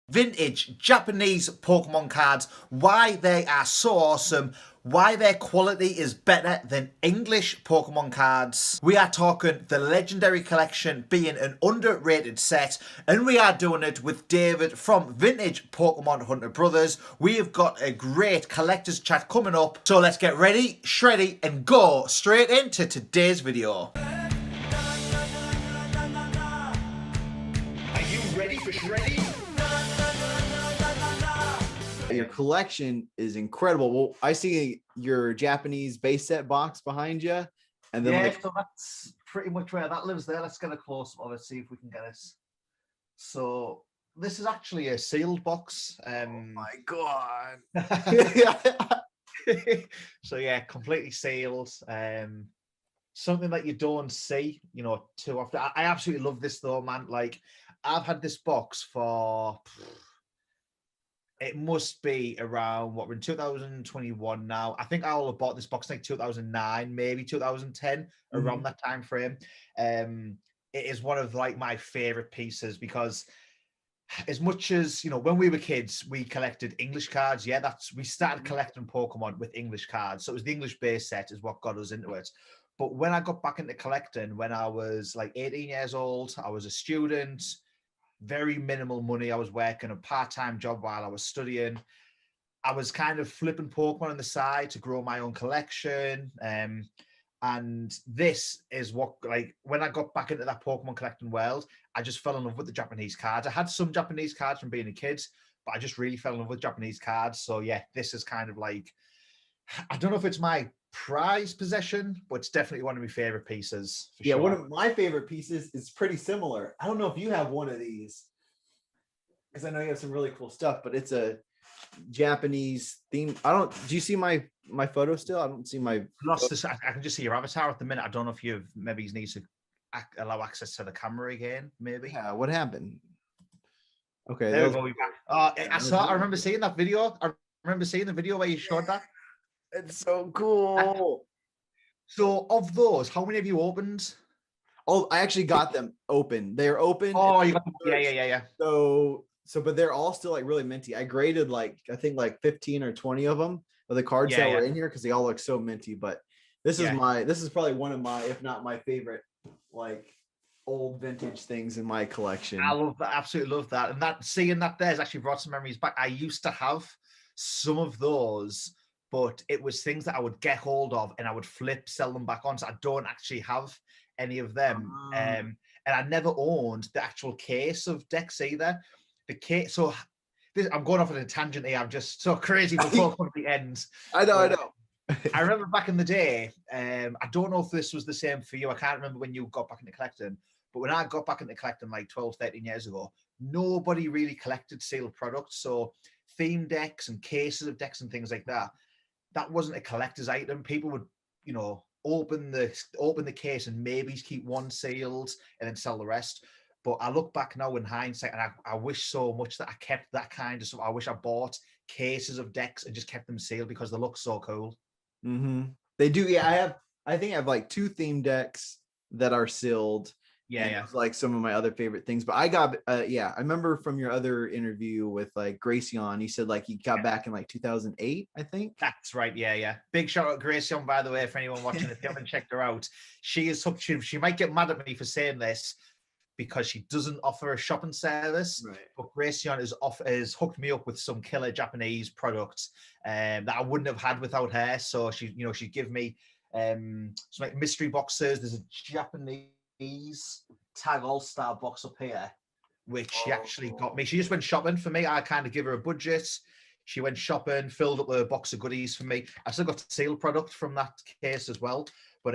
Vintage Japanese Pokemon cards, why they are so awesome, why their quality is better than English Pokemon cards. We are talking the Legendary Collection being an underrated set, and we are doing it with David from Vintage Pokemon Hunter Brothers. We have got a great collector's chat coming up, so let's get ready, shreddy, and go straight into today's video. Are you ready for shreddy? Your collection is incredible. Well, I see your Japanese base set box behind you, and then So that's pretty much where that lives there. Let's get a close up of it, see if we can get it. So this is actually a sealed box. oh my god. So yeah, completely sealed. Something that you don't see, too often. I absolutely love this though, man. Like, I've had this box for, it must be around, we're in 2021 now. I think I will have bought this box in like 2009, maybe 2010, around that time frame. It is one of like my favorite pieces because as much as, when we were kids, we collected English cards. Yeah, we started collecting Pokemon with English cards. So it was the English base set is what got us into it. But when I got back into collecting, when I was like 18 years old, I was a student, very minimal money. I was working a part-time job while I was studying. I was kind of flipping Pokemon on the side to grow my own collection. And this is what, like, when I got back into that Pokemon collecting world, I just fell in love with the Japanese cards. I had some Japanese cards from being a kid, but I just really fell in love with Japanese cards. So yeah, this is kind of like, I don't know if it's my prized possession, but it's definitely one of my favorite pieces. For sure. One of my favorite pieces is pretty similar. I don't know if you have one of these, because I know you have some really cool stuff, but it's a Japanese theme. Do you see my photo still? I don't see my lost this. I can just see your avatar at the minute. I don't know if you've maybe you need to allow access to the camera again. Maybe. Yeah. What happened? Okay. There we go. I remember seeing that video. I remember seeing the video where you showed that. It's so cool. So of those, how many have you opened? Oh, I actually got them open. They're open. Oh, you got them. Yeah. So, but they're all still like really minty. I graded I think like 15 or 20 of them of the cards that were in here because they all look so minty. But this is probably one of my, if not my favorite, like old vintage things in my collection. I love that. Absolutely love that. And seeing that there's actually brought some memories back. I used to have some of those, but it was things that I would get hold of and I would sell them back on. So I don't actually have any of them. And I never owned the actual case of decks either. The case. So I'm going off on a tangent here. I'm just so crazy before the end. I know. I remember back in the day, I don't know if this was the same for you. I can't remember when you got back into collecting, but when I got back into collecting like 12, 13 years ago, nobody really collected sealed products. So theme decks and cases of decks and things like that, that wasn't a collector's item. People would, open the case and maybe keep one sealed and then sell the rest. But I look back now in hindsight and I wish so much that I kept that kind of stuff. I wish I bought cases of decks and just kept them sealed because they look so cool. They do. Yeah, I think I have like 2 theme decks that are sealed. Yeah. Like some of my other favorite things. But I got, I remember from your other interview with like Gracion, you said like you got back in like 2008, I think. That's right. Yeah. Big shout out Gracion, by the way, for anyone watching. If you haven't checked her out, she is hooked. She might get mad at me for saying this because she doesn't offer a shopping service. Right. But Gracion has hooked me up with some killer Japanese products that I wouldn't have had without her. So she'd give me some like mystery boxes. There's a Japanese Tag All-Star box up here, which she actually got me. She just went shopping for me. I kind of give her a budget. She went shopping, filled up a box of goodies for me. I still got sealed product from that case as well. But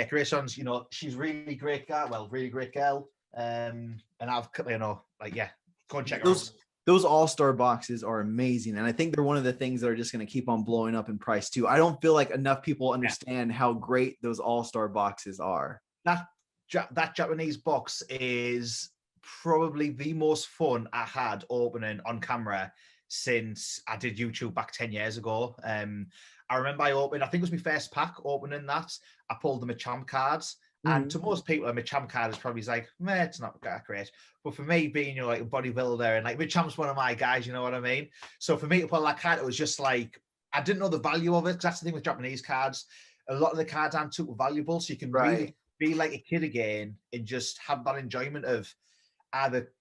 Gracion's, she's really great girl. Well, really great girl. And I've, go and check her out. Those all-star boxes are amazing. And I think they're one of the things that are just going to keep on blowing up in price too. I don't feel like enough people understand how great those all-star boxes are. That Japanese box is probably the most fun I had opening on camera since I did YouTube back 10 years ago. I remember I think it was my first pack opening that. I pulled the Machamp cards And to most people, a Machamp card is probably like, meh, it's not that great. But for me, being, like a bodybuilder, and like Machamp's one of my guys, you know what I mean? So for me to pull that card, it was just like, I didn't know the value of it, because that's the thing with Japanese cards. A lot of the cards aren't too valuable, so you can really be like a kid again and just have that enjoyment of either,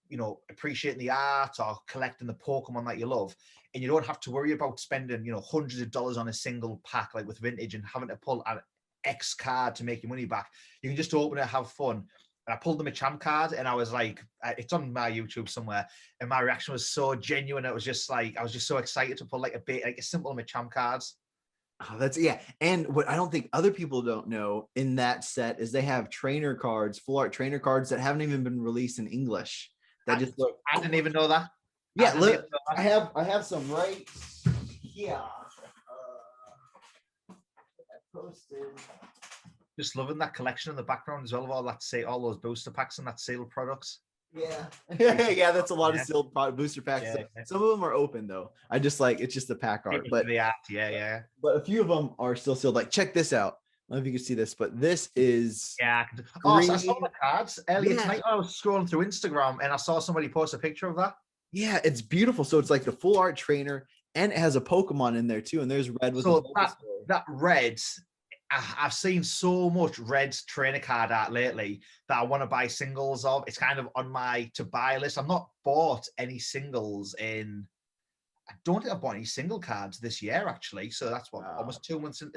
appreciating the art or collecting the Pokemon that you love. And you don't have to worry about spending, hundreds of dollars on a single pack, like with Vintage, and having to pull an X card to make your money back. You can just open it, have fun. And I pulled the Machamp card, and I was like, it's on my YouTube somewhere, and my reaction was so genuine. It was just like, I was just so excited to pull like a simple Machamp cards. Oh, that's and what I don't think other people don't know in that set is they have trainer cards, full art trainer cards that haven't even been released in English. That just look. I didn't even know that. Yeah, look, I have some right here. I posted. Just loving that collection in the background as well of all that, all those booster packs and that sealed products. Yeah, that's a lot of sealed booster packs. Yeah. Some of them are open though. I just like it's just the pack art, but the art, But a few of them are still sealed. Like, check this out. I don't know if you can see this, but this is so I saw the cards earlier tonight. I was scrolling through Instagram and I saw somebody post a picture of that. Yeah, it's beautiful. So it's like the full art trainer, and it has a Pokemon in there too. And there's red with that red. I've seen so much red trainer card art lately that I want to buy singles of. It's kind of on my to buy list. I've not bought any singles I don't think I've bought any single cards this year, actually. So that's almost 2 months in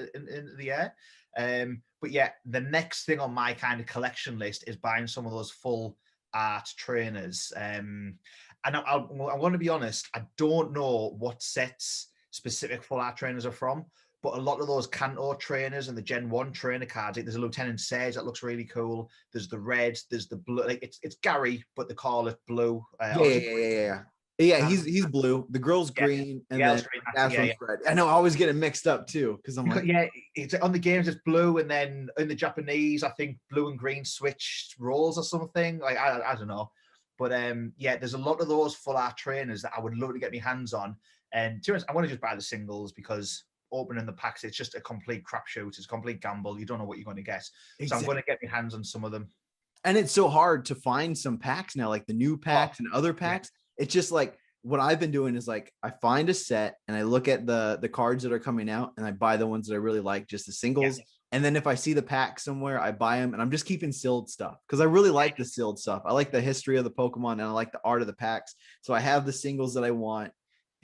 the year. But yeah, the next thing on my kind of collection list is buying some of those full art trainers. And I'm going to be honest, I don't know what sets specific full art trainers are from. But a lot of those Kanto trainers and the Gen 1 trainer cards, like there's a Lieutenant Sage that looks really cool. There's the red, there's the blue. Like it's Gary, but they call it blue. Yeah, he's blue. The girl's green, and then that's red. I know I always get it mixed up too because I'm like, it's on the games it's blue, and then in the Japanese, I think blue and green switched roles or something. Like I don't know, but there's a lot of those full art trainers that I would love to get my hands on. And to be honest, I want to just buy the singles because opening the packs, it's just a complete crapshoot. It's a complete gamble. You don't know what you're going to get. Exactly. So I'm going to get my hands on some of them. And it's so hard to find some packs now, like the new packs and other packs. It's just like what I've been doing is like I find a set and I look at the cards that are coming out and I buy the ones that I really like, just the singles. And then if I see the pack somewhere, I buy them, and I'm just keeping sealed stuff because I really like the sealed stuff. I like the history of the Pokemon and I like the art of the packs. So I have the singles that I want.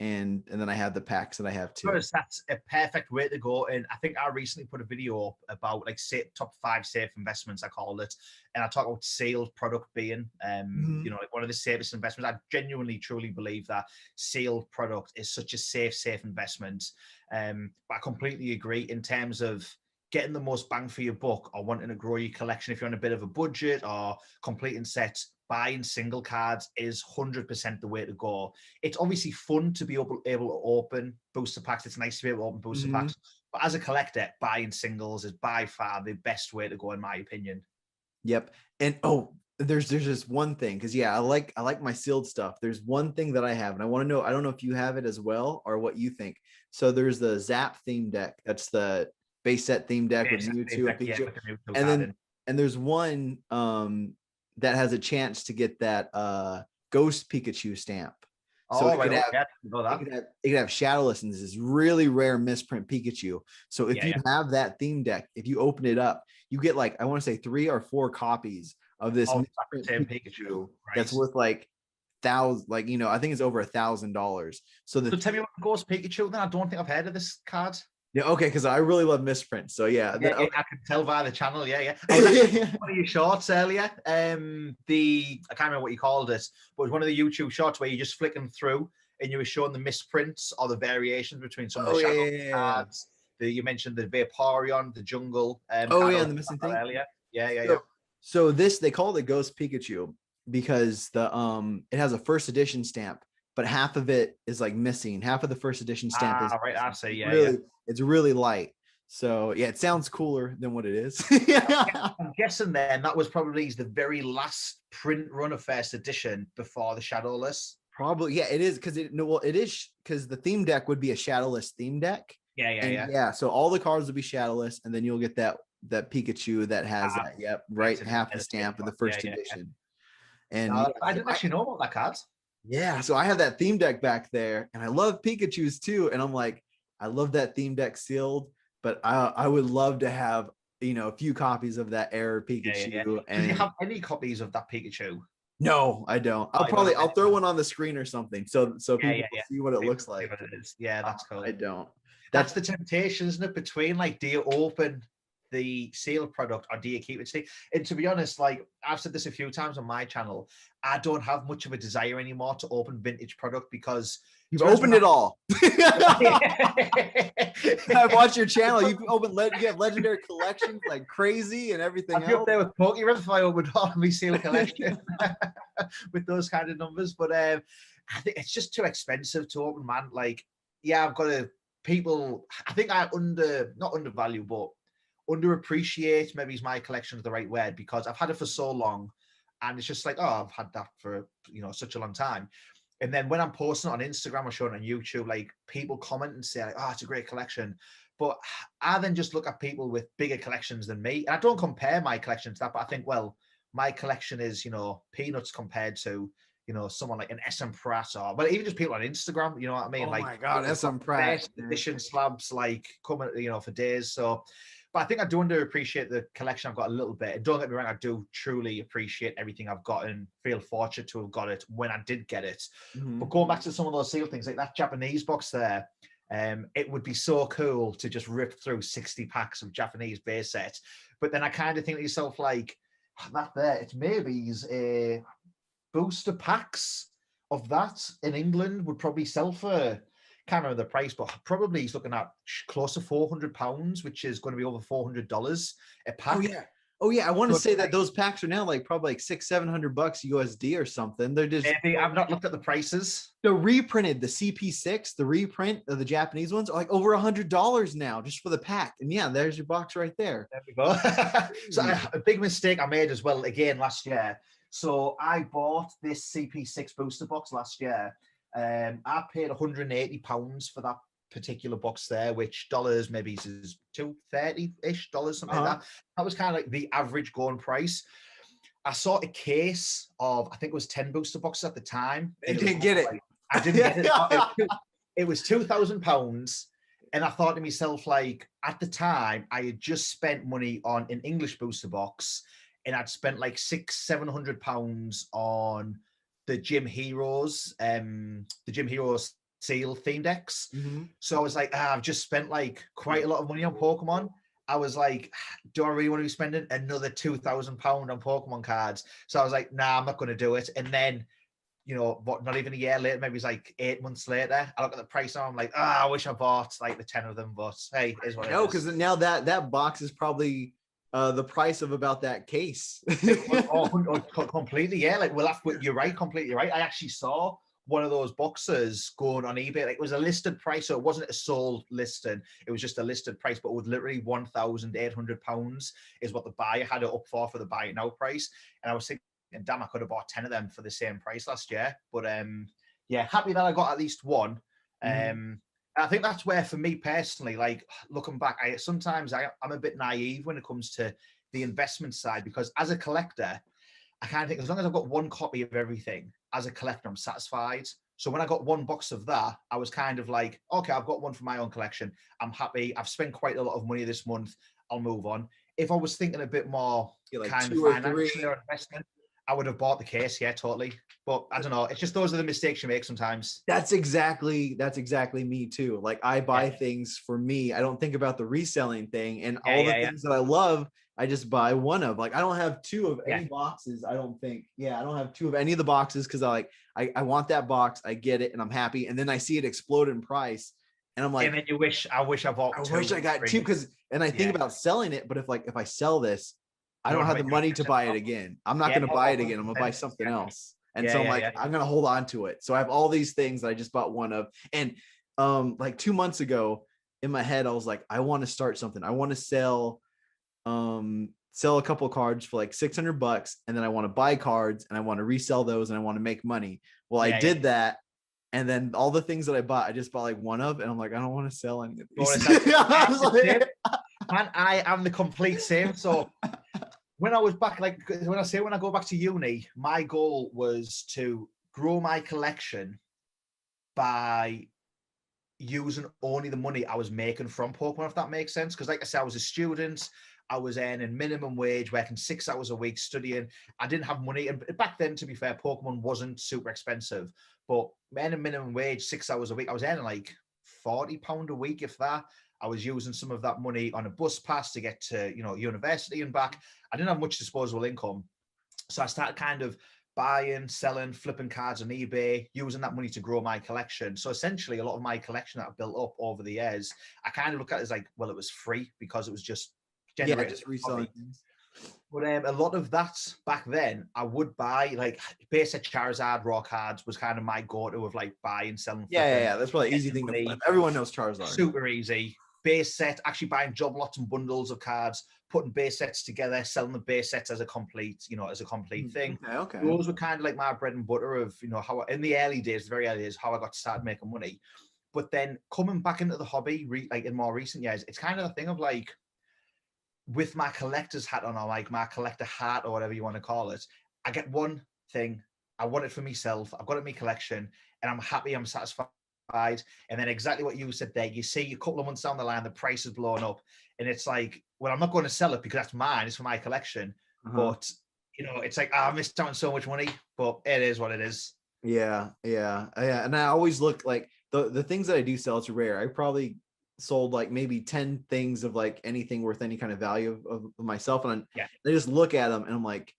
And then I have the packs that I have too. That's a perfect way to go. And I think I recently put a video up about like top 5 safe investments, I called it. And I talk about sealed product being, like one of the safest investments. I genuinely, truly believe that sealed product is such a safe investment. But I completely agree in terms of getting the most bang for your buck or wanting to grow your collection. If you're on a bit of a budget or completing sets, buying single cards is 100% the way to go. It's obviously fun to be able to open booster packs. It's nice to be able to open booster packs. But as a collector, buying singles is by far the best way to go, in my opinion. Yep. And there's just one thing, because I like my sealed stuff. There's one thing that I have, and I want to know, I don't know if you have it as well or what you think. So there's the Zap theme deck. That's the base set theme deck with Mewtwo and Pikachu. And there's one that has a chance to get that Ghost Pikachu stamp. So it could have Shadowless, and this is really rare misprint Pikachu. So if you have that theme deck, if you open it up, you get like, I want to say 3 or 4 copies of this misprint Pikachu that's worth like thousands, like, I think it's over $1,000. So tell me what Ghost Pikachu then. I don't think I've heard of this card. Yeah, okay, because I really love misprints. So I can tell via the channel. I was one of your shorts earlier. I can't remember what you called it, but it was one of the YouTube shorts where you're just flicking through and you were showing the misprints or the variations between some of the shadow cards. You mentioned the Vaporeon, the Jungle. And the missing thing earlier. So this, they call it Ghost Pikachu because it has a first edition stamp, but half of it is like missing. Half of the first edition stamp is right. I say it's really light. So it sounds cooler than what it is. I'm guessing then that was probably the very last print run of first edition before the Shadowless. Probably, it is, because it is because the theme deck would be a Shadowless theme deck. Yeah. So all the cards will be Shadowless, and then you'll get that Pikachu that has that. Yep, right, half the stamp of the first edition. And no, I didn't actually know about that card. Yeah, so I have that theme deck back there, and I love Pikachu's too. And I'm like, I love that theme deck sealed, but I would love to have a few copies of that Error Pikachu. Do you have any copies of that Pikachu? No, I don't. I'll throw one on the screen or something so people can see what it looks like. What it is. Yeah, that's cool. I don't. That's the temptation, isn't it? Between like, do you open the sealed product or do you keep it sealed? And to be honest, like I've said this a few times on my channel, I don't have much of a desire anymore to open vintage product because you've opened it all. I've watched your channel. You have legendary collections like crazy and everything else. I'll be up there with Pokemon if I opened all of my sealed collection with those kind of numbers. But I think it's just too expensive to open, man. Like, yeah, I've got to. People, I think I not undervalue, but underappreciate, maybe is my collection is the right word, because I've had it for so long and it's just like, oh, I've had that for such a long time. And then when I'm posting it on Instagram or showing it on YouTube, like people comment and say like, oh, it's a great collection. But I then just look at people with bigger collections than me. And I don't compare my collection to that, but I think, well, my collection is, peanuts compared to someone like an SM Pratt or, but even just people on Instagram, you know what I mean? Oh like, my God, SM Pratt edition slabs, like coming, for days. So, but I think I do underappreciate the collection I've got a little bit. And don't get me wrong, I do truly appreciate everything I've got and feel fortunate to have got it when I did get it. Mm-hmm. But going back to some of those sealed things, like that Japanese box there, it would be so cool to just rip through 60 packs of Japanese base sets. But then I kind of think to yourself, like, that there, it's maybe's a booster packs of that in England would probably sell for, can't remember the price, but probably he's looking at close to £400, which is going to be over $400 a pack. Oh yeah. I want to say that those packs are now like probably like $600-700 USD or something. They're just. Maybe I've not looked at the prices. They're reprinted. The CP6, the reprint of the Japanese ones, are like over $100 now just for the pack. And yeah, there's your box right there. There we go. So a big mistake I made as well again last year. So I bought this CP6 booster box last year. I paid £180 for that particular box there, which dollars maybe is $230-ish, something like that. That was kind of like the average going price. I saw a case of, I think it was 10 booster boxes at the time. I didn't get it. I didn't get it. It was £2,000. And I thought to myself, like, at the time, I had just spent money on an English booster box, and I'd spent like £600-700 on the Gym Heroes seal theme decks. Mm-hmm. So I was like, I've just spent like quite a lot of money on Pokemon. I was like, do I really want to be spending another £2,000 on Pokemon cards? So I was like, nah, I'm not going to do it. And then, but not even a year later, maybe it's like 8 months later, I look at the price and I'm like, I wish I bought like the 10 of them, but hey, is what it is. No, because now that box is probably the price of about that case. Completely, yeah. Like, you're right, completely right. I actually saw one of those boxes going on eBay. Like, it was a listed price, so it wasn't a sold listing. It was just a listed price, but with literally £1,800 is what the buyer had it up for the buy it now price. And I was thinking, damn, I could have bought 10 of them for the same price last year. But yeah, happy that I got at least one. I think that's where, for me personally, like looking back, I'm a bit naive when it comes to the investment side, because as a collector, I kind of think as long as I've got one copy of everything, as a collector, I'm satisfied. So when I got one box of that, I was kind of like, okay, I've got one for my own collection. I'm happy. I've spent quite a lot of money this month. I'll move on. If I was thinking a bit more like kind of financially or investment, I would have bought the case. Yeah, totally. But I don't know. It's just those are the mistakes you make sometimes. That's exactly me too. Like, I buy things for me. I don't think about the reselling thing, and all the things that I love, I just buy one of. Like, I don't have two of any boxes. I don't think. Yeah, I don't have two of any of the boxes because I want that box. I get it, and I'm happy. And then I see it explode in price, and I'm like, and then I wish I bought. I wish I got two, because and I think about selling it. But if I sell this, I don't have the money to buy it again. I'm not going to buy it again. I'm going to buy something else. And so I'm like, I'm going to hold on to it. So I have all these things that I just bought one of. And like 2 months ago in my head, I was like, I want to start something. I want to sell a couple of cards for like $600, and then I want to buy cards and I want to resell those and I want to make money. Well, I did that. And then all the things that I bought, I just bought like one of, and I'm like, I don't want to sell any of these. Man, I am the complete same. So when I was back, like when I go back to uni, my goal was to grow my collection by using only the money I was making from Pokemon, if that makes sense. Because, like I said, I was a student, I was earning minimum wage, working 6 hours a week studying. I didn't have money, and back then, to be fair, Pokemon wasn't super expensive. But earning minimum wage, 6 hours a week, I was earning like £40 a week, if that. I was using some of that money on a bus pass to get to university and back. I didn't have much disposable income, so I started kind of buying, selling, flipping cards on eBay, using that money to grow my collection. So essentially, a lot of my collection that I've built up over the years, I kind of look at it as like, well, it was free because it was just generated. Just reselling things. But a lot of that back then, I would buy like basic Charizard raw cards was kind of my go-to of like buying, selling. Yeah. That's probably an easy thing to flip. Everyone knows Charizard. Super easy. Base set, actually buying job lots and bundles of cards, putting base sets together, selling the base sets as a complete, thing. Okay. Those were kind of like my bread and butter of, how in the early days, the very early days, how I got to start making money. But then coming back into the hobby, like in more recent years, it's kind of the thing of like, with my collector's hat on, or like my collector hat, or whatever you want to call it, I get one thing, I want it for myself, I've got it in my collection, and I'm happy, I'm satisfied. And then exactly what you said there, you see a couple of months down the line, the price is blown up, and it's like, well, I'm not going to sell it because that's mine, it's for my collection. But it's like, I missed out on so much money, but it is what it is. Yeah. And I always look like the things that I do sell, it's rare. I probably sold like maybe 10 things of like anything worth any kind of value of myself, and I just look at them and I'm like,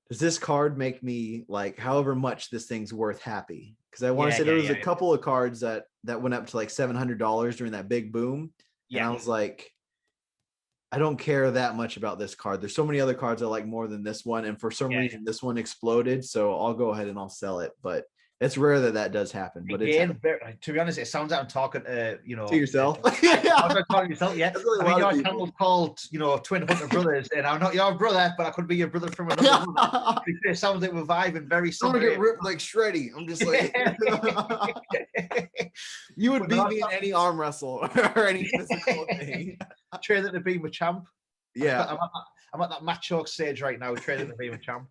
does this card make me like however much this thing's worth happy? Because I want to say there was a couple of cards that went up to like $700 during that big boom, and I was like, I don't care that much about this card. There's so many other cards I like more than this one, and for some reason this one exploded, so I'll go ahead and I'll sell it. But it's rare that does happen. But again, to be honest, it sounds like I'm talking to yourself. I'm talking to yourself, yeah. Really, I mean, your channel's called Twin Hunter Brothers, and I'm not your brother, but I could be your brother from another brother. It sounds like we're vibing very similar. I'm gonna get ripped like Shreddy. I'm just like you would beat me in any arm wrestle or any physical thing. Training to be my champ. Yeah, I'm at that match talk stage right now, training to be my champ.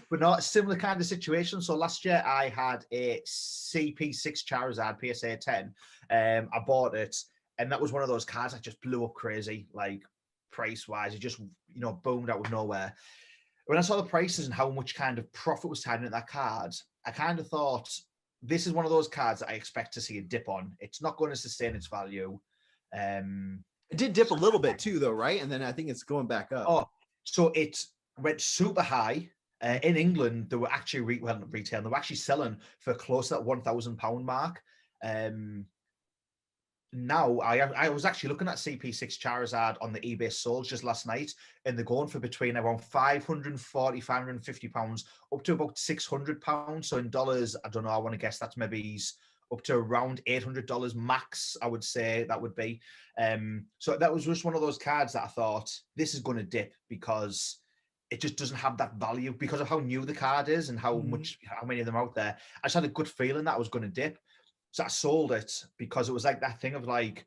But not a similar kind of situation. So last year I had a CP6 Charizard PSA 10. I bought it, and that was one of those cards that just blew up crazy, like price wise. It just boomed out of nowhere. When I saw the prices and how much kind of profit was tied into that card, I kind of thought, this is one of those cards that I expect to see a dip on. It's not going to sustain its value. It did dip a little bit too, though, right? And then I think it's going back up. Oh, so it went super high. In England, they were actually retail. They were actually selling for close to that £1,000 mark. Now, I was actually looking at CP6 Charizard on the eBay sold just last night, and they're going for between around £540, £550 up to about £600. So in dollars, I don't know. I want to guess that's maybe up to around $800 max. I would say that would be. So that was just one of those cards that I thought, this is going to dip because it just doesn't have that value because of how new the card is and how many of them are out there. I just had a good feeling that I was going to dip. So I sold it because it was like that thing of like,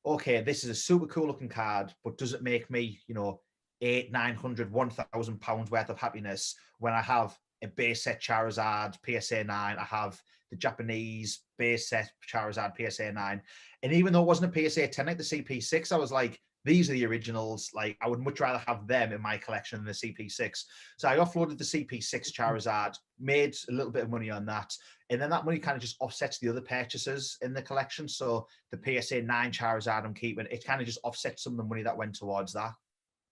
okay, this is a super cool looking card, but does it make me, £800, £900, £1,000 worth of happiness when I have a base set Charizard PSA 9, I have the Japanese base set Charizard PSA 9. And even though it wasn't a PSA 10 like the CP6, I was like, these are the originals. Like, I would much rather have them in my collection than the CP6. So I offloaded the CP6 Charizard, made a little bit of money on that. And then that money kind of just offsets the other purchases in the collection. So the PSA 9 Charizard I'm keeping, it kind of just offsets some of the money that went towards that.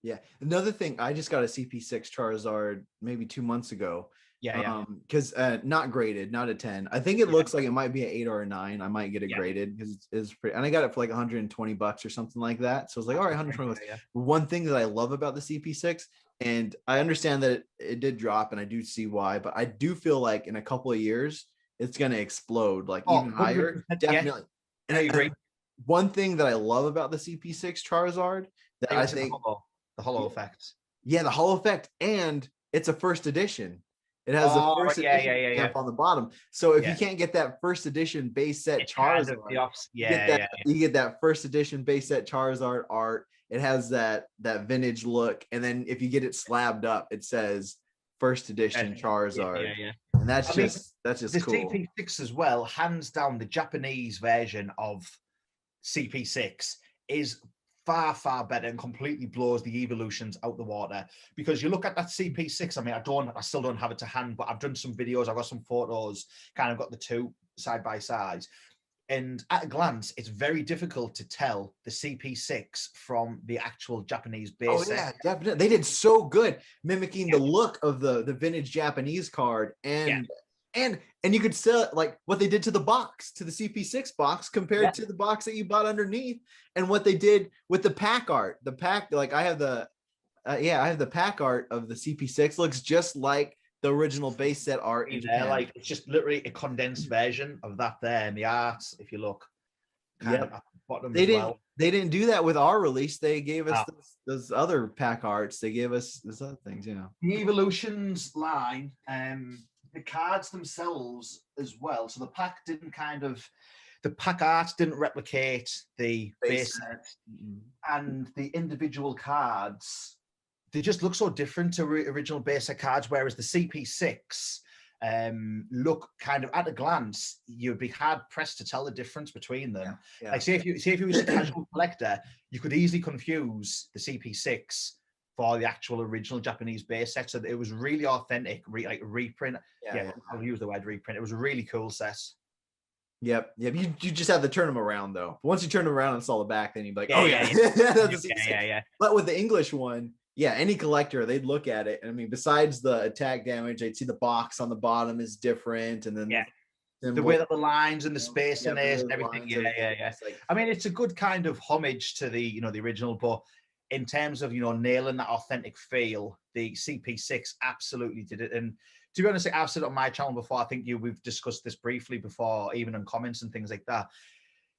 Yeah. Another thing, I just got a CP6 Charizard maybe 2 months ago. Yeah. Because not graded, not a 10. I think it looks like it might be an 8 or a 9. I might get it graded because it's pretty. And I got it for like $120 or something like that. So I was like, all right, $120. Yeah. One thing that I love about the CP6, and I understand that it did drop, and I do see why, but I do feel like in a couple of years it's gonna explode like even higher. Definitely. And I agree. One thing that I love about the CP6 Charizard that I think the holo effect. Yeah, the holo effect, and it's a first edition. It has the first edition yeah. stamp on the bottom. So if you can't get that first edition base set Charizard, you get that first edition base set Charizard art. It has that vintage look, and then if you get it slabbed up, it says first edition Charizard. And that's just cool. The CP6 as well, hands down, the Japanese version of CP6 is far, far better and completely blows the evolutions out the water. Because you look at that CP6, I mean, I still don't have it to hand, but I've done some videos, I've got some photos, kind of got the two side by side. And at a glance, it's very difficult to tell the CP6 from the actual Japanese base set. Yeah, definitely. They did so good mimicking the look of the vintage Japanese card, and you could sell like what they did to the box, to the CP6 box, compared to the box that you bought underneath, and what they did with the pack art. The pack, like I have the pack art of the CP6, looks just like the original base set art in Japan. Like it's just literally a condensed version of that there in the art. If you look, kind of at the bottom they didn't do that with our release. They gave us those other pack arts. They gave us those other things, The Evolutions line, the cards themselves as well. So the pack art didn't replicate the base set, and the individual cards, they just look so different to original base set cards. Whereas the CP6 look kind of at a glance, you'd be hard pressed to tell the difference between them. Like say if you was a casual collector, you could easily confuse the CP6 for the actual original Japanese base set. So it was really authentic, like reprint. I'll use the word reprint. It was a really cool set. Yep. You just have to turn them around though. Once you turn them around and saw the back, then you'd be like, But with the English one, any collector, they'd look at it. And I mean, besides the attack damage, they'd see the box on the bottom is different, and then the way that the lines and the space in it and everything. Like, I mean, it's a good kind of homage to the the original, but in terms of nailing that authentic feel, the CP6 absolutely did it. And to be honest, I've said it on my channel before. I think we've discussed this briefly before, even in comments and things like that.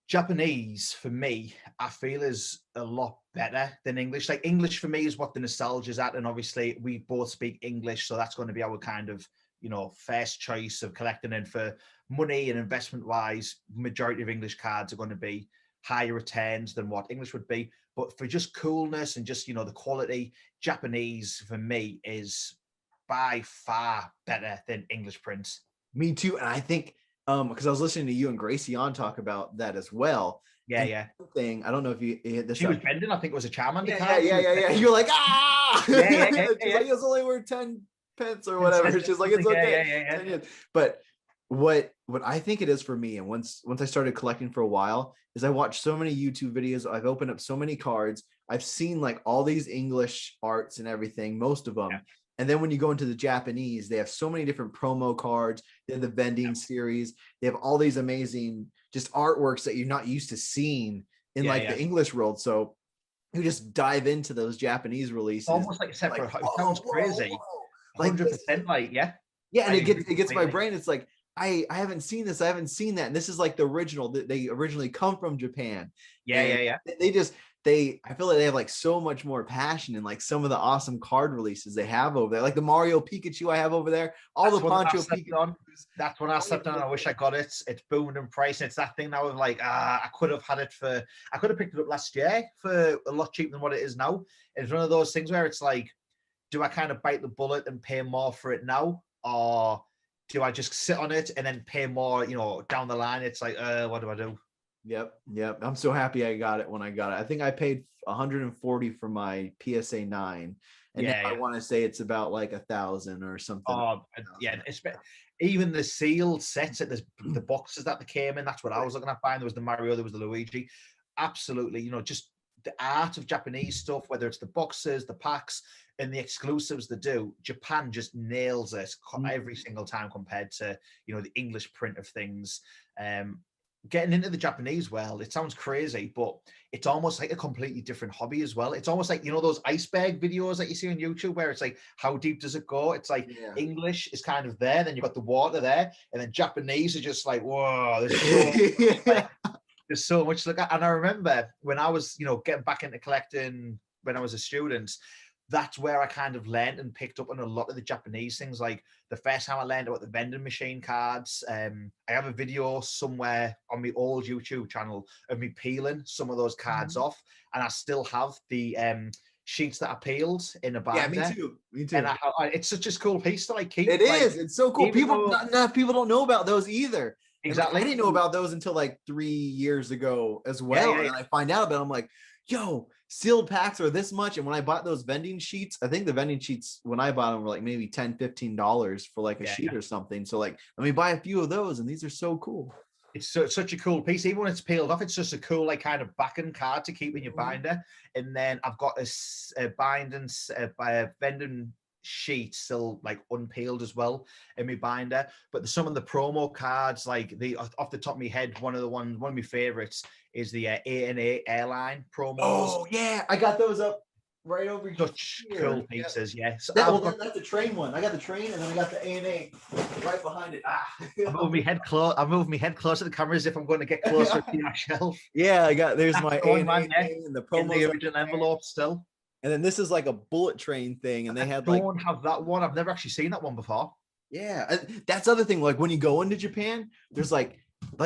Japanese, for me, I feel is a lot better than English. Like English for me is what the nostalgia is at, and obviously we both speak English, so that's going to be our kind of first choice of collecting. And for money and investment wise, majority of English cards are going to be higher returns than what English would be. But for just coolness and just the quality, Japanese for me is by far better than English prints. Me too, and I think because I was listening to you and Gracie on talk about that as well. Thing I don't know if you hit this. She was bending. I think it was a Charmander card. You're like Like, it's only worth 10 pence or whatever. It's just like it's okay. But what I think it is for me, and once I started collecting for a while, is I watched so many YouTube videos. I've opened up so many cards. I've seen like all these English arts and everything, most of them. And then when you go into the Japanese, they have so many different promo cards. They have the vending series. They have all these amazing just artworks that you're not used to seeing in the English world. So you just dive into those Japanese releases. Almost like separate. It sounds crazy. 100%. And it gets my brain. It's like, I haven't seen this. I haven't seen that. And this is like the original. They originally come from Japan. I feel like they have like so much more passion in like some of the awesome card releases they have over there. Like the Mario Pikachu I have over there. All the Poncho Pikachu. That's when I slept on. I wish I got it. It's boomed in price. And it's that thing now of like, I could have picked it up last year for a lot cheaper than what it is now. It's one of those things where it's like, do I kind of bite the bullet and pay more for it now? Or do I just sit on it and then pay more, down the line? It's like, what do I do? Yep. I'm so happy I got it when I got it. I think I paid $140 for my PSA 9. And now I want to say it's about like 1,000 or something. Even the sealed sets, the boxes that they came in, that's what I was looking at buying. There was the Mario, there was the Luigi. Absolutely, just the art of Japanese stuff, whether it's the boxes, the packs, and the exclusives they do, Japan just nails it every single time compared to, the English print of things. Getting into the Japanese world, it sounds crazy, but it's almost like a completely different hobby as well. It's almost like, those iceberg videos that you see on YouTube where it's like, how deep does it go? It's like English is kind of there, then you've got the water there, and then Japanese are just like, whoa, there's so much to look at. And I remember when I was, getting back into collecting when I was a student, that's where I kind of learned and picked up on a lot of the Japanese things. Like the first time I learned about the vending machine cards, I have a video somewhere on my old YouTube channel of me peeling some of those cards off, and I still have the sheets that I peeled in a binder. Yeah, me too. Me too. And it's such a cool piece to like keep. It is. It's so cool. People, though, not enough people don't know about those either. Exactly. I didn't know about those until like 3 years ago as well. And I find out about them, I'm like, yo, sealed packs are this much. And when I bought those vending sheets, I think the vending sheets when I bought them were like maybe $10-15 for like a sheet or something. So like, let me buy a few of those, and these are so cool. It's such a cool piece. Even when it's peeled off, it's just a cool like kind of backing card to keep in your binder. And then I've got a binding vending sheet still like unpeeled as well in my binder. But some of the promo cards, like the off the top of my head, one of my favorites is the A&A airline promos. Oh yeah, I got those up right over here. Such cool pieces, yeah. So that's the train one. I got the train, and then I got the A&A right behind it. I moved my head close. I moved my head close to the camera as if I'm going to get closer to your shelf. Yeah, I got. There's my A&A and the promos in the original envelope still. And then this is like a bullet train thing, and they had like. I don't have that one. I've never actually seen that one before. Yeah, that's the other thing. Like when you go into Japan, there's like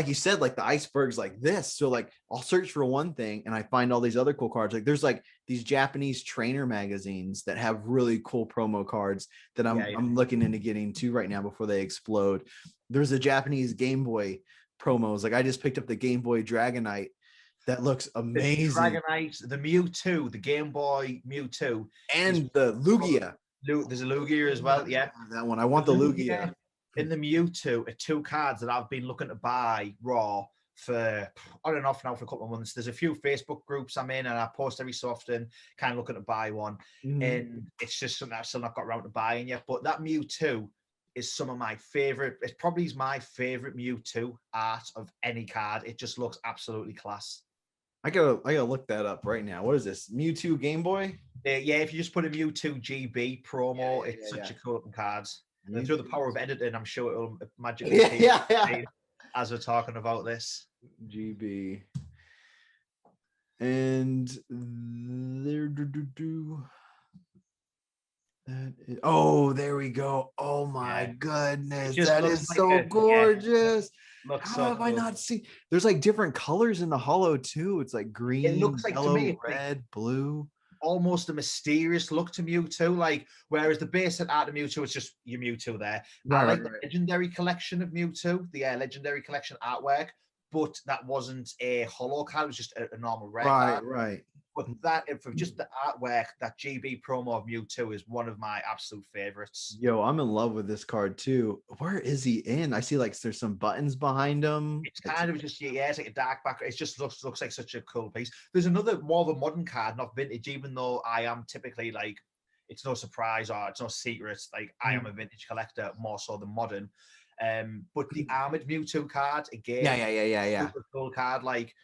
you said, like the icebergs like this. So like I'll search for one thing and I find all these other cool cards. Like there's like these Japanese trainer magazines that have really cool promo cards that I'm looking into getting to right now before they explode. There's a Japanese Game Boy promos. Like I just picked up the Game Boy Dragonite. That looks amazing. The Dragonite, the Mewtwo, the Game Boy Mewtwo. And the Lugia. There's a Lugia as well, yeah. That one. I want the Lugia. In the Mewtwo are 2 cards that I've been looking to buy raw for on and off now for a couple of months. There's a few Facebook groups I'm in, and I post every so often, kind of looking to buy one. And it's just something I've still not got around to buying yet. But that Mewtwo is some of my favorite. It probably is my favorite Mewtwo art of any card. It just looks absolutely class. I gotta look that up right now. What is this? Mewtwo Game Boy? Yeah, if you just put a Mewtwo GB promo, it's such a cool looking card. And through the power of editing, I'm sure it'll magically as we're talking about this. GB. And there there we go. Oh my goodness. That is so gorgeous. How have I not seen? There's like different colors in the holo too. It's like green, it looks like yellow, to me, red, blue. Almost a mysterious look to Mewtwo, like whereas the basic art of Mewtwo is just your Mewtwo there. I like the legendary collection of Mewtwo, the legendary collection artwork, but that wasn't a holo card, it was just a normal rare card. Right. But that, for just the artwork, that GB promo of Mewtwo is one of my absolute favorites. Yo, I'm in love with this card too. Where is he in? I see like there's some buttons behind him. It's kind of just, it's like a dark background. It just looks like such a cool piece. There's another more of a modern card, not vintage, even though I am typically like, it's no surprise or it's no secret. Like I am a vintage collector more so than modern. But the Armored Mewtwo card, again, super cool card. Like,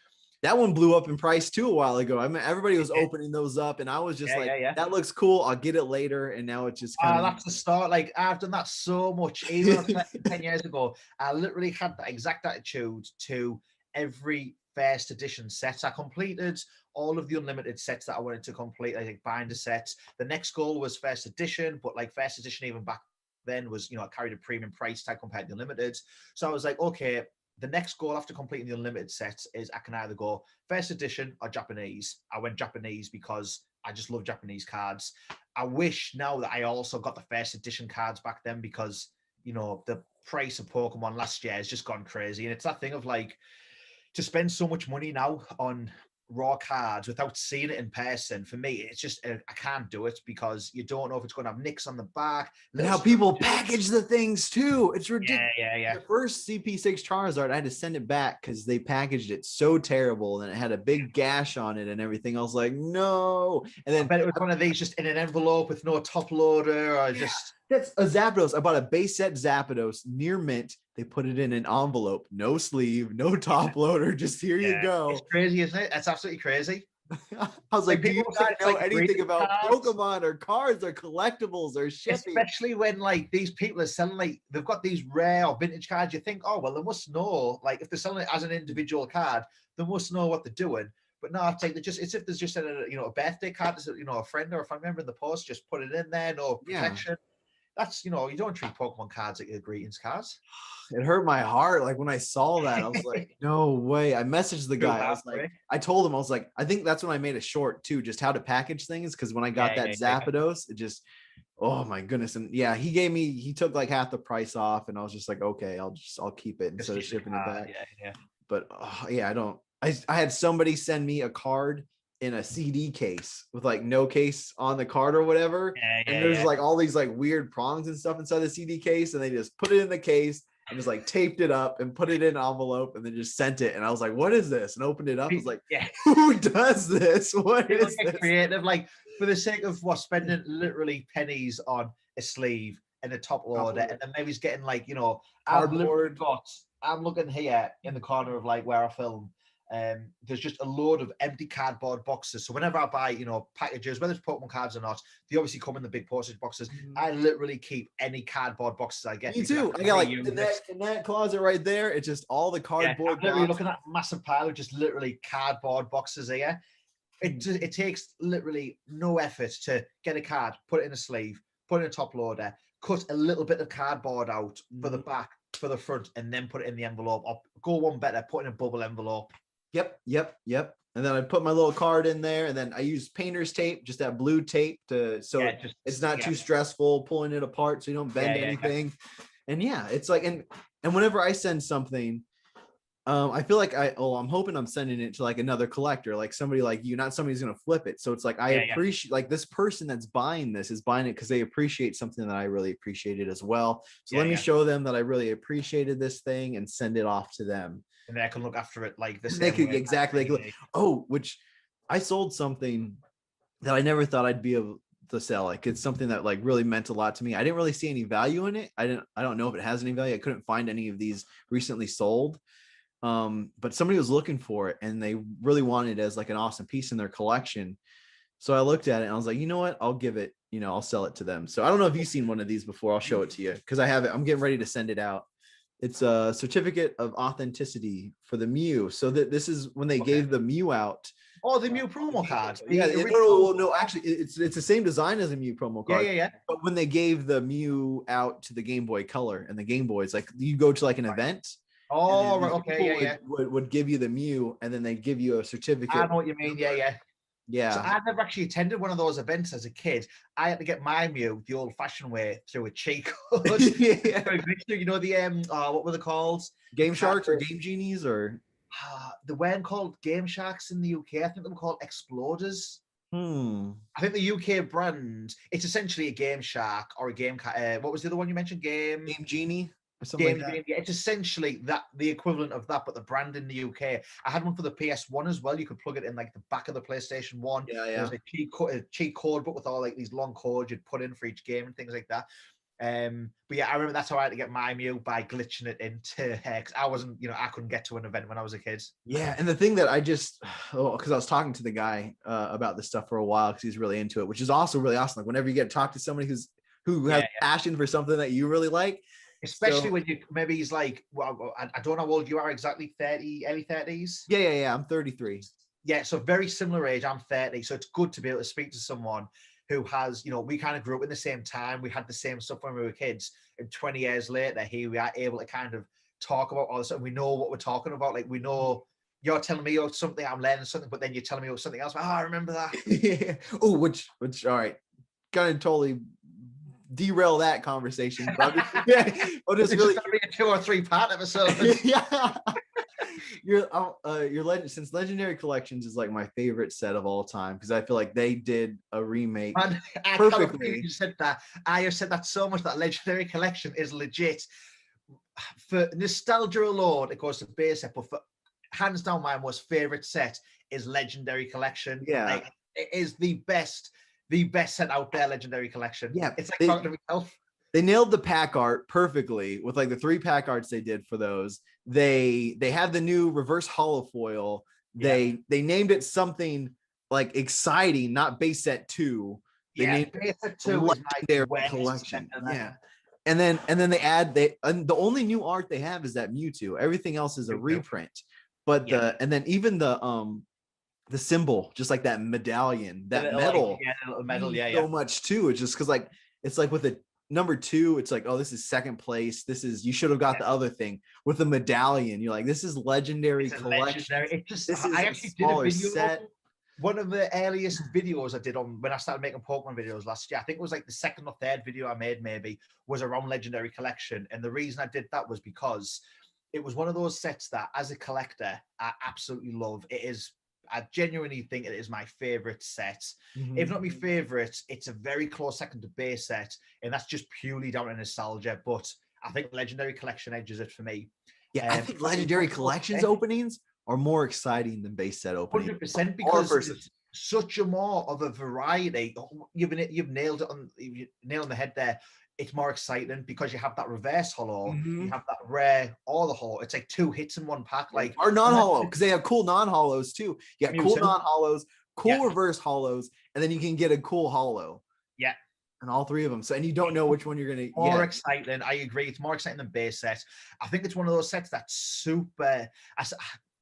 that one blew up in price too a while ago. I mean, everybody was opening those up, and I was just that looks cool. I'll get it later. And now it's just kind of that's the start. Like I've done that so much. Even 10 years ago, I literally had that exact attitude to every first edition sets. I completed all of the unlimited sets that I wanted to complete. I think binder sets. The next goal was first edition, but like first edition even back then was, it carried a premium price tag compared to the limiteds. So I was like, okay, the next goal after completing the unlimited sets is I can either go first edition or Japanese. I went Japanese because I just love Japanese cards. I wish now that I also got the first edition cards back then, because, the price of Pokemon last year has just gone crazy. And it's that thing of like, to spend so much money now on raw cards without seeing it in person, for me, it's just I can't do it, because you don't know if it's going to have nicks on the back. And how people package the things too, it's ridiculous. Yeah. The first CP6 Charizard, I had to send it back because they packaged it so terrible, and it had a big gash on it and everything. I was like, no. And then I bet it was one of these just in an envelope with no top loader, or just that's a Zapdos. I bought a base set Zapdos near mint. They put it in an envelope, no sleeve, no top loader. Just here you go. It's crazy, isn't it? That's absolutely crazy. I was like, do you not know anything about Pokemon or cards or collectibles or shipping? Especially when like these people are selling, like they've got these rare or vintage cards. You think, oh well, they must know. Like if they're selling it as an individual card, they must know what they're doing. But no, it's like it's if there's just a birthday card, a friend or a family member in the post, just put it in there, no protection. That's you don't treat Pokemon cards like your greetings cards. It hurt my heart. Like when I saw that, I was like, no way. I messaged the guy. I was like, I told him, I was like, I think that's when I made a short too, just how to package things. Cause when I got that Zapdos, it just, oh my goodness. And yeah, he took like half the price off, and I was just like, okay, I'll keep it instead of shipping it back. But I had somebody send me a card in a CD case with like no case on the card or whatever. And there's like all these like weird prongs and stuff inside the CD case, and they just put it in the case and just like taped it up and put it in an envelope and then just sent it. And I was like, what is this? And opened it up. I was like, who does this? What is this? Creative, like for the sake of spending literally pennies on a sleeve and a top loader, and then maybe he's getting like, cardboard. I'm looking here in the corner of like where I film. There's just a load of empty cardboard boxes. So whenever I buy, packages, whether it's Pokemon cards or not, they obviously come in the big postage boxes. I literally keep any cardboard boxes I get. Me too. I got like in that closet right there. It's just all the cardboard. I'm literally looking at a massive pile of just literally cardboard boxes here. It takes literally no effort to get a card, put it in a sleeve, put it in a top loader, cut a little bit of cardboard out for the back, for the front, and then put it in the envelope. Or go one better, put in a bubble envelope. Yep. And then I put my little card in there, and then I use painter's tape, just that blue tape it's not too stressful pulling it apart so you don't bend anything. And it's like, and whenever I send something, I feel like I'm hoping I'm sending it to like another collector, like somebody like you, not somebody's gonna flip it. So it's like I appreciate like this person that's buying this is buying it because they appreciate something that I really appreciated as well. So let me show them that I really appreciated this thing and send it off to them. And they can look after it like this. They could exactly. Which I sold something that I never thought I'd be able to sell. Like it's something that like really meant a lot to me. I didn't really see any value in it. I don't know if it has any value. I couldn't find any of these recently sold. But somebody was looking for it and they really wanted it as like an awesome piece in their collection. So I looked at it and I was like, you know what? I'll give it, I'll sell it to them. So I don't know if you've seen one of these before. I'll show it to you because I have it. I'm getting ready to send it out. It's a certificate of authenticity for the Mew. So this is when they gave the Mew out. Oh, the Mew promo card. No, actually, it's the same design as a Mew promo card. Yeah. But when they gave the Mew out to the Game Boy Color and the Game Boys, like you go to like an event. Oh, right. Okay. Would give you the Mew, and then they give you a certificate. I know what you mean. Yeah. So I never actually attended one of those events as a kid. I had to get my Mew the old-fashioned way through a cheat code. What were they called? Game Sharks or Game Genies or? They weren't called Game Sharks in the UK. I think they were called Exploders. I think the UK brand. It's essentially a Game Shark or a Game. What was the other one you mentioned? Game Genie. Game, it's essentially the equivalent of that, but the brand in the UK. I had one for the PS1 as well. You could plug it in like the back of the PlayStation 1. There was a cheat code book with all like these long codes you'd put in for each game and things like that. But I remember that's how I had to get my Mew by glitching it into because I wasn't, I couldn't get to an event when I was a kid. Yeah, and the thing that I just, because I was talking to the guy about this stuff for a while because he's really into it, which is also really awesome. Like whenever you get to talk to somebody who has passion for something that you really like. Especially when maybe he's like, well, I don't know how old you are exactly, 30, early 30s? Yeah, I'm 33. Yeah, so very similar age, I'm 30. So it's good to be able to speak to someone who has, we kind of grew up in the same time. We had the same stuff when we were kids. And 20 years later, here we are able to kind of talk about all this stuff. We know what we're talking about. Like we know you're telling me something, I'm learning something, but then you're telling me something else. I remember that. Yeah. Oh, which, all right. Kind of totally derail that conversation. I'll just really be a 2 or 3 part episode. Since Legendary Collections is like my favorite set of all time because I feel like they did a remake perfectly. You said that. I have said that so much that Legendary Collection is legit. For nostalgia alone, it goes to base set, but for hands down, my most favorite set is Legendary Collection. Yeah, like, it is the best set out there, Legendary Collection. Yeah, it's like talking to myself. They nailed the pack art perfectly with like the 3 pack arts they did for those. They have the new reverse holofoil. They named it something like exciting, not base set 2. They named base set 2 is their collection. Yeah. And then the only new art they have is that Mewtwo. Everything else is a reprint. But even the the symbol, just like that medallion, that medal, a little medal, so much too. It's just because like it's like with a number 2, it's like, oh, this is second place. This is, you should have got the other thing. With the medallion, you're like, this is legendary collection. It just, This is I a actually did a smaller video. set. One of the earliest videos I did on when I started making Pokemon videos last year, I think it was like the second or third video I made, maybe, was around Legendary Collection. And the reason I did that was because it was one of those sets that, as a collector, I absolutely love. It is, I genuinely think it is my favorite set. If not my favorite, it's a very close second to base set, and that's just purely down to nostalgia. But I think Legendary Collection edges it for me. Yeah, I think Legendary Collections openings are more exciting than base set openings. 100%, because it's such a more of a variety. You've nailed it on, you nailed on the head there. It's more exciting because you have that reverse hollow, you have that rare or the hollow. It's like 2 hits in one pack, like, or non-hollow, because they have cool non-hollows too. You got cool non-hollows, cool reverse hollows, and then you can get a cool hollow. Yeah. And all 3 of them. So, and you don't know which one you're gonna more exciting. I agree. It's more exciting than base set. I think it's one of those sets that's super.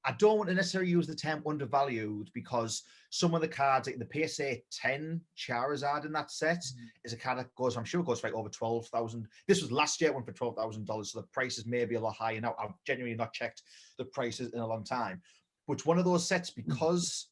I don't want to necessarily use the term undervalued, because some of the cards, like the PSA 10 Charizard in that set, is a card that goes, I'm sure it goes for like over 12,000. This was last year, it went for $12,000. So the prices may be a lot higher now. I've genuinely not checked the prices in a long time. But it's one of those sets, because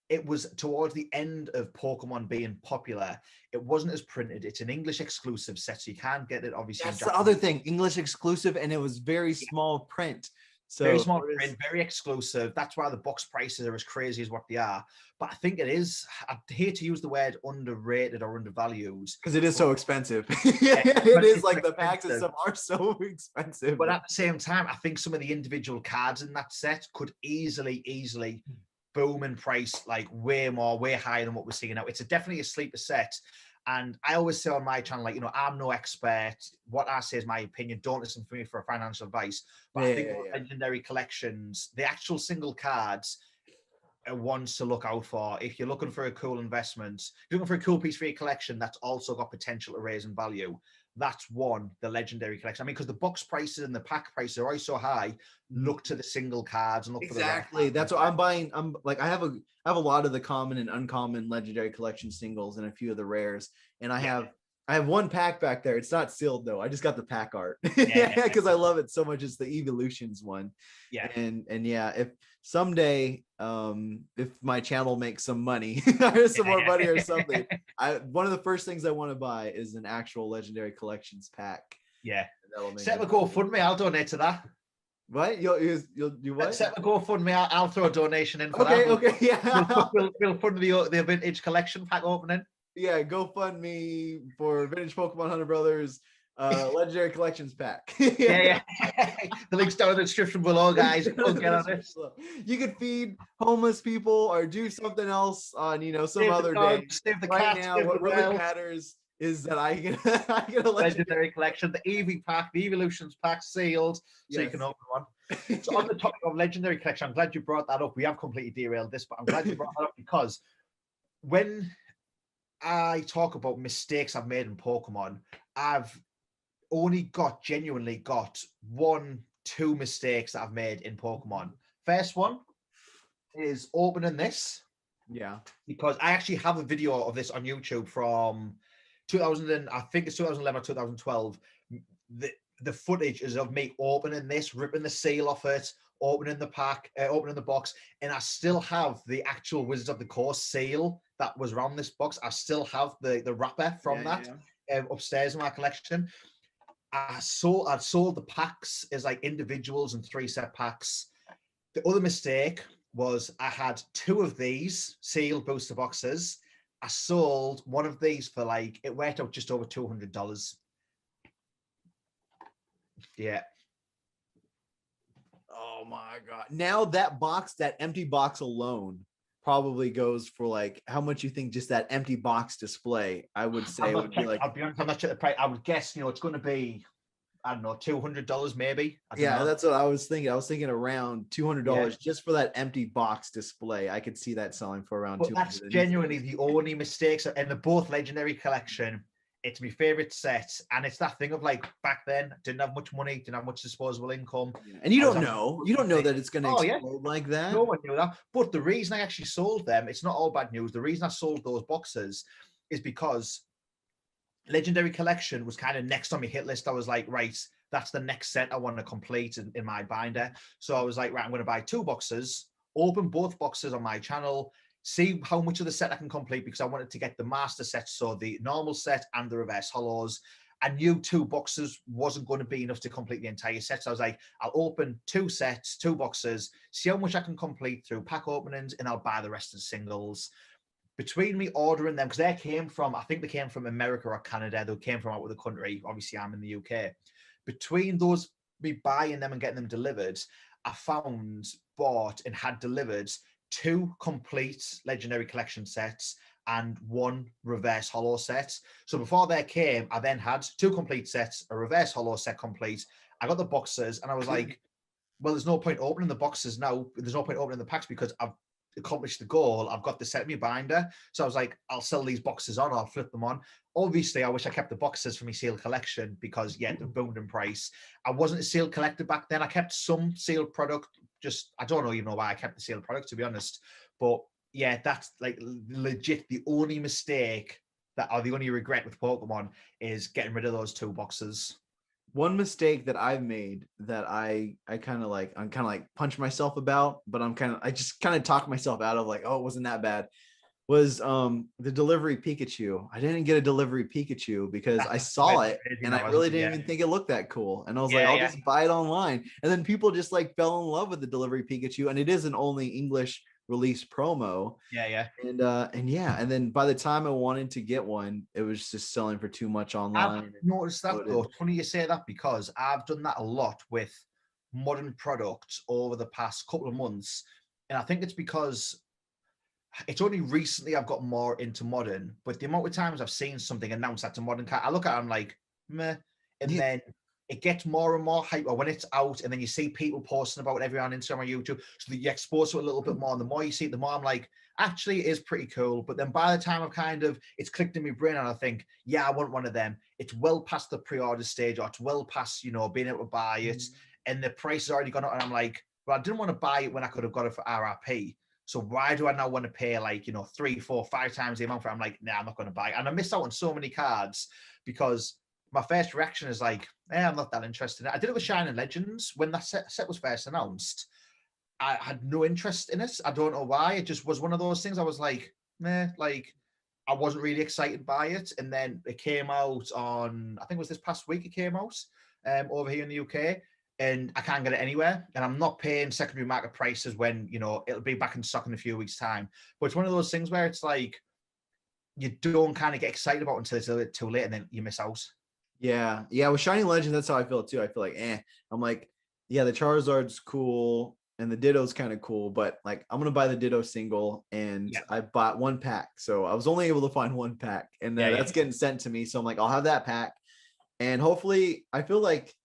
it was towards the end of Pokemon being popular, it wasn't as printed. It's an English exclusive set, so you can't get it obviously. That's the other thing, English exclusive, and it was very small print. So very small print, very exclusive. That's why the box prices are as crazy as what they are. But I think it is, I hate to use the word underrated or undervalued, because it is so expensive. It is like the packs and stuff are so expensive. But at the same time, I think some of the individual cards in that set could easily boom in price, like way higher than what we're seeing now. It's definitely a sleeper set. And I always say on my channel, like, I'm no expert. What I say is my opinion. Don't listen for me for financial advice. But I think Legendary Collections, the actual single cards, are ones to look out for. If you're looking for a cool investment, if you're looking for a cool piece for your collection that's also got potential to raise in value, that's one, the Legendary Collection. I mean, because the box prices and the pack prices are always so high, look to the single cards and look for the exactly. That's what I'm buying. I'm like, I have a lot of the common and uncommon Legendary Collection singles and a few of the rares, and I have one pack back there. It's not sealed though. I just got the pack art because I love it so much. It's the Evolutions one. Yeah. And yeah, if someday, if my channel makes some money, some more money or something, one of the first things I want to buy is an actual Legendary Collections pack. Yeah. Set a GoFundMe, I'll donate to that. What? You'll do what? Set a GoFundMe, I'll throw a donation in for that. Okay, yeah. We'll fund the vintage collection pack opening. Yeah, GoFundMe for Vintage Pokemon Hunter Brothers Legendary Collections pack. yeah. The link's down in the description below, guys. Go get on it. You could feed homeless people or do something else on, some save other day. Save the right now, what really matters is that I get a Legendary Collection, the Eevee pack, the Evolutions pack sealed, so you can open one. So on the topic of Legendary Collection, I'm glad you brought that up. We have completely derailed this, but I'm glad you brought that up, because when I talk about mistakes I've made in Pokemon, I've genuinely got 1-2 mistakes that I've made in Pokemon. First one is opening this. Yeah. Because I actually have a video of this on YouTube from 2011 or 2012. The footage is of me opening this, ripping the seal off it, opening the pack, opening the box, and I still have the actual Wizards of the Coast seal that was around this box. I still have the wrapper from upstairs in my collection. I'd sold the packs as like individuals and 3-set packs. The other mistake was I had 2 of these sealed booster boxes. I sold one of these for it worked out just over $200. Yeah. Oh my God. Now that empty box alone probably goes for how much you think just that empty box display? I would say it would be I'll be honest, I'm not sure the price. I would guess, it's going to be, I don't know, $200 maybe. Yeah, that's what I was thinking. I was thinking around $200 just for that empty box display. I could see that selling for around $200. That's genuinely the only mistakes, and they're both Legendary Collection. It's my favorite set, and it's that thing of like back then, didn't have much money, didn't have much disposable income, and you I was don't having know, good money. that it's going to Oh yeah, explode like that. no one knew that. But the reason I actually sold them, it's not all bad news. The reason I sold those boxes is because Legendary Collection was kind of next on my hit list. I was like, right, that's the next set I want to complete in my binder. So I was like, right, I'm going to buy 2 boxes, open both boxes on my channel, see how much of the set I can complete, because I wanted to get the master sets, so the normal set and the reverse hollows. I knew 2 boxes wasn't going to be enough to complete the entire set. So I was like, I'll open 2 sets, 2 boxes, see how much I can complete through pack openings, and I'll buy the rest in singles. Between me ordering them, because I think they came from America or Canada, they came from out of the country. Obviously, I'm in the UK. Between those, me buying them and getting them delivered, I bought and had delivered 2 complete Legendary Collection sets and 1 reverse hollow set. So before they came, I then had 2 complete sets, a reverse hollow set complete. I got the boxes, and I was like, well, there's no point opening the boxes now. There's no point opening the packs because I've accomplished the goal. I've got the set me binder. So I was like, I'll sell these boxes on, I'll flip them on. Obviously, I wish I kept the boxes for my sealed collection because, yeah, they're boomed in price. I wasn't a sealed collector back then. I kept some sealed product. I don't even know why I kept the sealed product, to be honest. But yeah, that's like legit the only mistake or the only regret with Pokemon is getting rid of those 2 boxes. One mistake that I've made that I'm kind of like punch myself about, but I just kind of talk myself out of like, oh, it wasn't that bad, was the delivery Pikachu. I didn't get a delivery Pikachu because I saw it and I really didn't even think it looked that cool. And I was like, I'll just buy it online. And then people just like fell in love with the delivery Pikachu, and it is an only English release promo. And then by the time I wanted to get one, it was just selling for too much online. I've noticed that though. It's funny you say that because I've done that a lot with modern products over the past couple of months. And I think it's because it's only recently I've got more into modern, but the amount of times I've seen something announced that's a modern card, I look at it, I'm like, meh. And then it gets more and more hype when it's out, and then you see people posting about it every on Instagram or YouTube, so that you expose to it a little bit more. And the more you see it, the more I'm like, actually, it is pretty cool. But then by the time it's clicked in my brain, and I think, yeah, I want one of them. It's well past the pre-order stage, or it's well past, being able to buy it, and the price has already gone up. And I'm like, well, I didn't want to buy it when I could have got it for RRP. So why do I now want to pay 3, 4, 5 times the amount for it? I'm like, nah, I'm not going to buy it. And I missed out on so many cards because my first reaction is like, I'm not that interested in it. I did it with Shining Legends when that set was first announced. I had no interest in it. I don't know why. It just was one of those things. I was like, I wasn't really excited by it. And then it came out on, I think it was this past week it came out over here in the UK. And I can't get it anywhere. And I'm not paying secondary market prices when, it'll be back in stock in a few weeks' time. But it's one of those things where it's like, you don't kind of get excited about it until it's a little bit too late, and then you miss out. Yeah. With Shining Legends, that's how I feel too. I feel like, I'm like, yeah, the Charizard's cool and the Ditto's kind of cool, but like, I'm gonna buy the Ditto single, and I bought 1 pack, so I was only able to find 1 pack, and that's getting sent to me. So I'm like, I'll have that pack, and hopefully, I feel like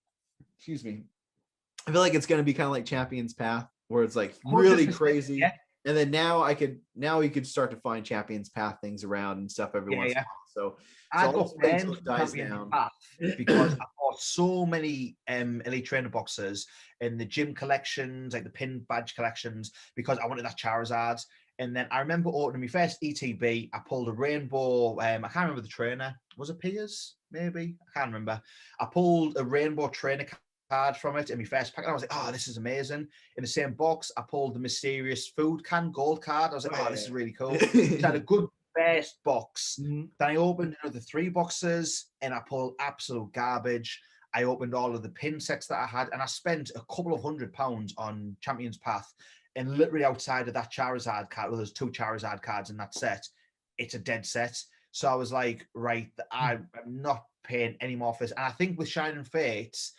it's gonna be kind of like Champions Path, where it's like really crazy. Yeah. And then now we could start to find Champions Path things around and stuff every once in a while. So I got banned Champions Path because I bought so many Elite Trainer boxes in the gym collections, like the pin badge collections, because I wanted that Charizard. And then I remember opening my first ETB. I pulled a rainbow. I can't remember the trainer. Was it Piers? Maybe, I can't remember. I pulled a rainbow trainer card from it in my first pack, and I was like, oh, this is amazing. In the same box, I pulled the mysterious food can gold card. I was like, oh, this is really cool. It had a good first box. Then I opened another 3 boxes, and I pulled absolute garbage. I opened all of the pin sets that I had, and I spent a couple of £100 on Champions Path. And literally outside of that Charizard card, well, there's 2 Charizard cards in that set. It's a dead set. So I was like, right, I'm not paying any more for this. And I think with Shining Fates,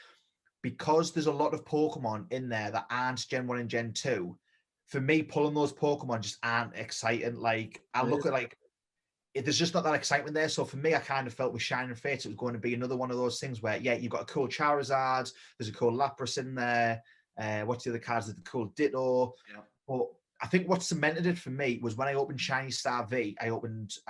because there's a lot of Pokemon in there that aren't Gen 1 and Gen 2, for me, pulling those Pokemon just aren't exciting. Like, I look at there's just not that excitement there. So for me, I kind of felt with Shining Fates, it was going to be another one of those things where, you've got a cool Charizard, there's a cool Lapras in there. What's the other cards? There's the cool Ditto. Yeah. But I think what cemented it for me was when I opened Shiny Star V. I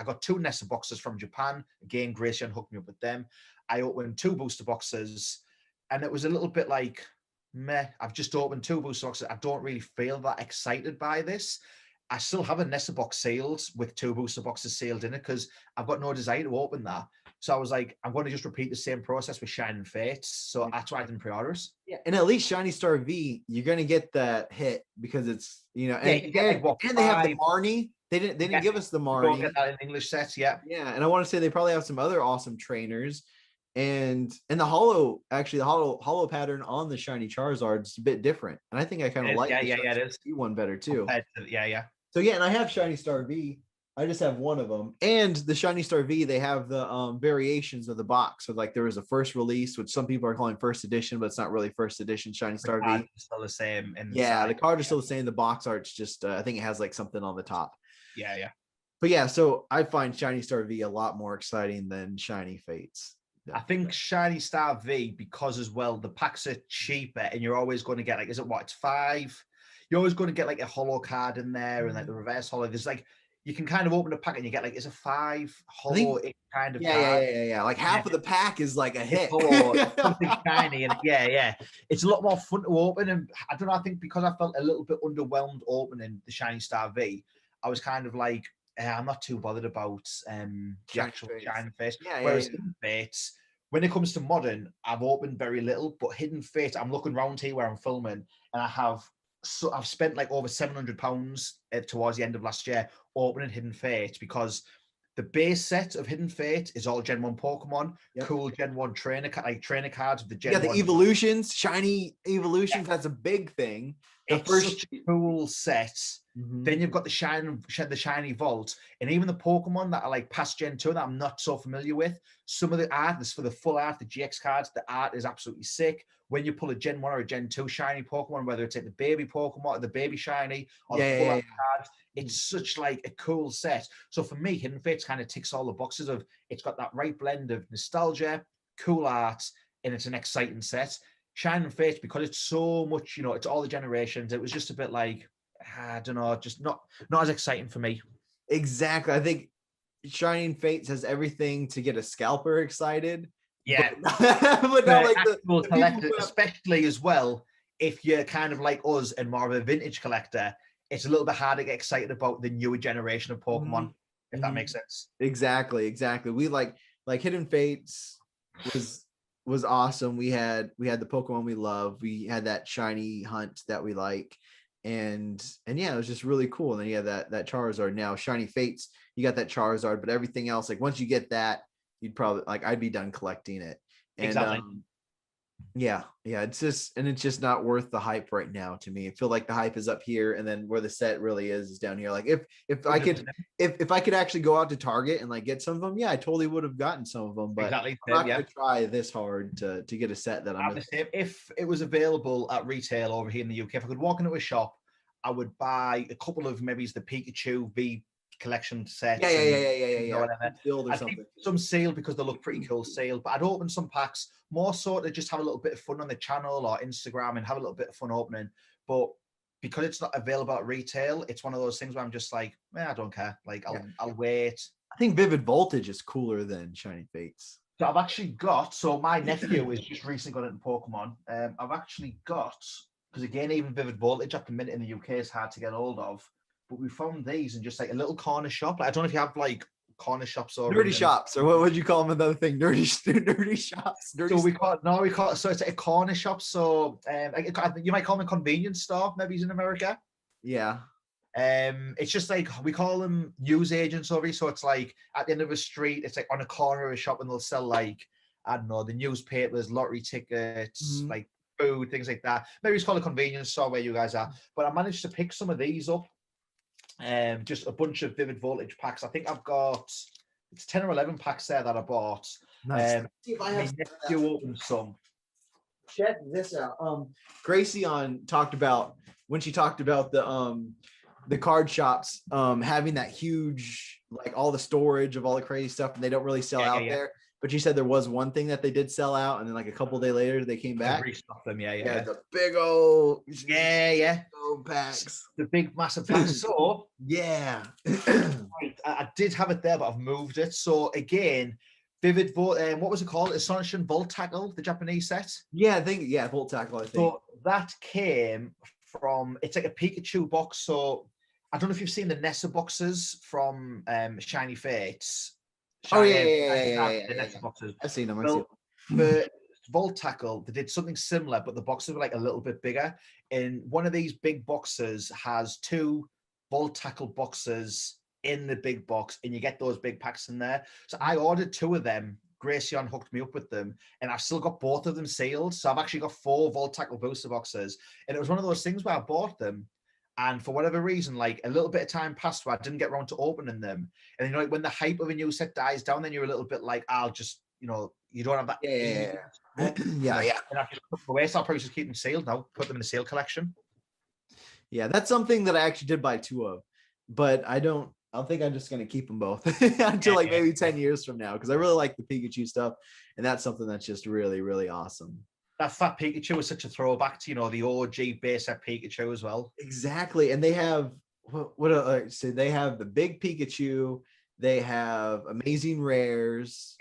got 2 Nessa boxes from Japan. Again, Gracian hooked me up with them. I opened 2 booster boxes, and it was a little bit like, meh. I've just opened 2 booster boxes. I don't really feel that excited by this. I still have a Nessa box sealed with 2 booster boxes sealed in it because I've got no desire to open that. So I was like, I'm going to just repeat the same process with Shining Fates. So that's why I didn't pre-order it. Yeah, and at least Shiny Star V, you're gonna get that hit because it's, you know, and, you get like, and they have the Marnie. They didn't give us the Marnie. Don't get that in English sets, yeah. Yeah, and I want to say they probably have some other awesome trainers. And the hollow pattern on the shiny Charizard is a bit different, and I think I kind of like the it is one better too. Yeah. So yeah, and I have Shiny Star V. I just have one of them, and the Shiny Star V. They have the variations of the box. So like there was a first release, which some people are calling first edition, but it's not really first edition Shiny Star V. Still the same. The cards are still the same. The box art's just I think it has like something on the top. Yeah. But yeah, so I find Shiny Star V a lot more exciting than Shiny Fates. I think Shiny Star V, because as well, the packs are cheaper and you're always going to get like, is it what? It's 5. You're always going to get like a holo card in there and like the reverse holo. There's like, you can kind of open a pack and you get like, is a 5 holo kind of card. Yeah. Like half of the pack is like a hit. Something shiny. And yeah. It's a lot more fun to open. And I don't know, I think because I felt a little bit underwhelmed opening the Shiny Star V, I was kind of like, I'm not too bothered about the actual Shiny Face. Whereas Hidden Fates, when it comes to modern, I've opened very little, but Hidden Fate, I'm looking around here where I'm filming, and I've spent like over £700 towards the end of last year opening Hidden Fate, because the base set of Hidden Fate is all Gen 1 Pokemon, cool Gen 1 trainer cards of the Gen 1. The evolutions, shiny evolutions, that's a big thing. It's such a cool set. Then you've got the shiny vault, and even the Pokemon that are like past Gen 2 that I'm not so familiar with. Some of the art is for the full art, the GX cards. The art is absolutely sick. When you pull a Gen 1 or a Gen 2 shiny Pokemon, whether it's like the baby Pokemon or the baby shiny or the full art cards, it's such like a cool set. So for me, Hidden Fates kind of ticks all the boxes of, it's got that right blend of nostalgia, cool art, and it's an exciting set. Shining Fates, because it's so much, you know, it's all the generations. It was just a bit like, I don't know, just not as exciting for me. Exactly. I think Shining Fates has everything to get a scalper excited. Yeah. But not like the collector, especially as well, if you're kind of like us and more of a vintage collector, it's a little bit hard to get excited about the newer generation of Pokemon, if that makes sense. Exactly. We like Hidden Fates was awesome. We had the Pokemon we love. We had that shiny hunt that we like. And yeah, it was just really cool. And then you have that Charizard. Now Shiny Fates, you got that Charizard, but everything else, like once you get that, you'd probably like, I'd be done collecting it. And exactly. It's just not worth the hype right now to me. I feel like the hype is up here, and then where the set really is down here. Like if I could actually go out to Target and like get some of them, I totally would have gotten some of them. But I'm not gonna try this hard to get a set that I'm if it was available at retail over here in the UK, if I could walk into a shop, I would buy a couple of maybe the Pikachu V collection sets. Or something. Some sealed because they look pretty cool sealed, but I'd open some packs more so to just have a little bit of fun on the channel or Instagram and have a little bit of fun opening. But because it's not available at retail, it's one of those things where I'm just like, I don't care. Like I'll wait. I think Vivid Voltage is cooler than Shining Fates. So I've actually got, my nephew has just recently got into Pokemon. I've actually got, because again, even Vivid Voltage at the minute in the UK is hard to get hold of. But we found these in just like a little corner shop. Like, I don't know if you have like corner shops or nerdy shops, or what would you call them? Another thing, nerdy shops. So it's a corner shop. So you might call them a convenience store. Maybe he's in America. Yeah. It's just like we call them news agents over here. So it's like at the end of a street, it's like on a corner of a shop, and they'll sell like, I don't know, the newspapers, lottery tickets, like food, things like that. Maybe it's called a convenience store where you guys are. But I managed to pick some of these up. Just a bunch of Vivid Voltage packs. I think I've got, it's 10 or 11 packs there that I bought. Nice. See if I have open some. Check this out. Gracie talked about when she talked about the card shops having that huge, like all the storage of all the crazy stuff, and they don't really sell out there. But you said there was one thing that they did sell out, and then like a couple days later they came back. Restocked them, Yeah, the big old packs, the big massive packs. So yeah, I did have it there, but I've moved it. So again, Vivid Volt. What was it called? Astonishing Volt Tackle, the Japanese set. Yeah, I think Volt Tackle. I think so that came from. It's like a Pikachu box. So I don't know if you've seen the Nessa boxes from Shiny Fates. The Nessa boxes. I've seen them. The Volt Tackle, they did something similar, but the boxes were like a little bit bigger. And one of these big boxes has 2 Volt Tackle boxes in the big box, and you get those big packs in there. So I ordered 2 of them. Gracian hooked me up with them, and I've still got both of them sealed. So I've actually got 4 Volt Tackle booster boxes. And it was one of those things where I bought them, and for whatever reason, like a little bit of time passed where I didn't get around to opening them. And you know, like when the hype of a new set dies down, then you're a little bit like, I'll just, you know, you don't have that. Yeah. And I've just put them away, so I'll probably just keep them sealed now. Put them in the sale collection. Yeah, that's something that I actually did buy 2 of, but I think I'm just gonna keep them both until like maybe 10 years from now, because I really like the Pikachu stuff, and that's something that's just really, really awesome. That fat Pikachu is such a throwback to, you know, the OG base set Pikachu as well. Exactly, and they have so they have the big Pikachu, they have amazing rares,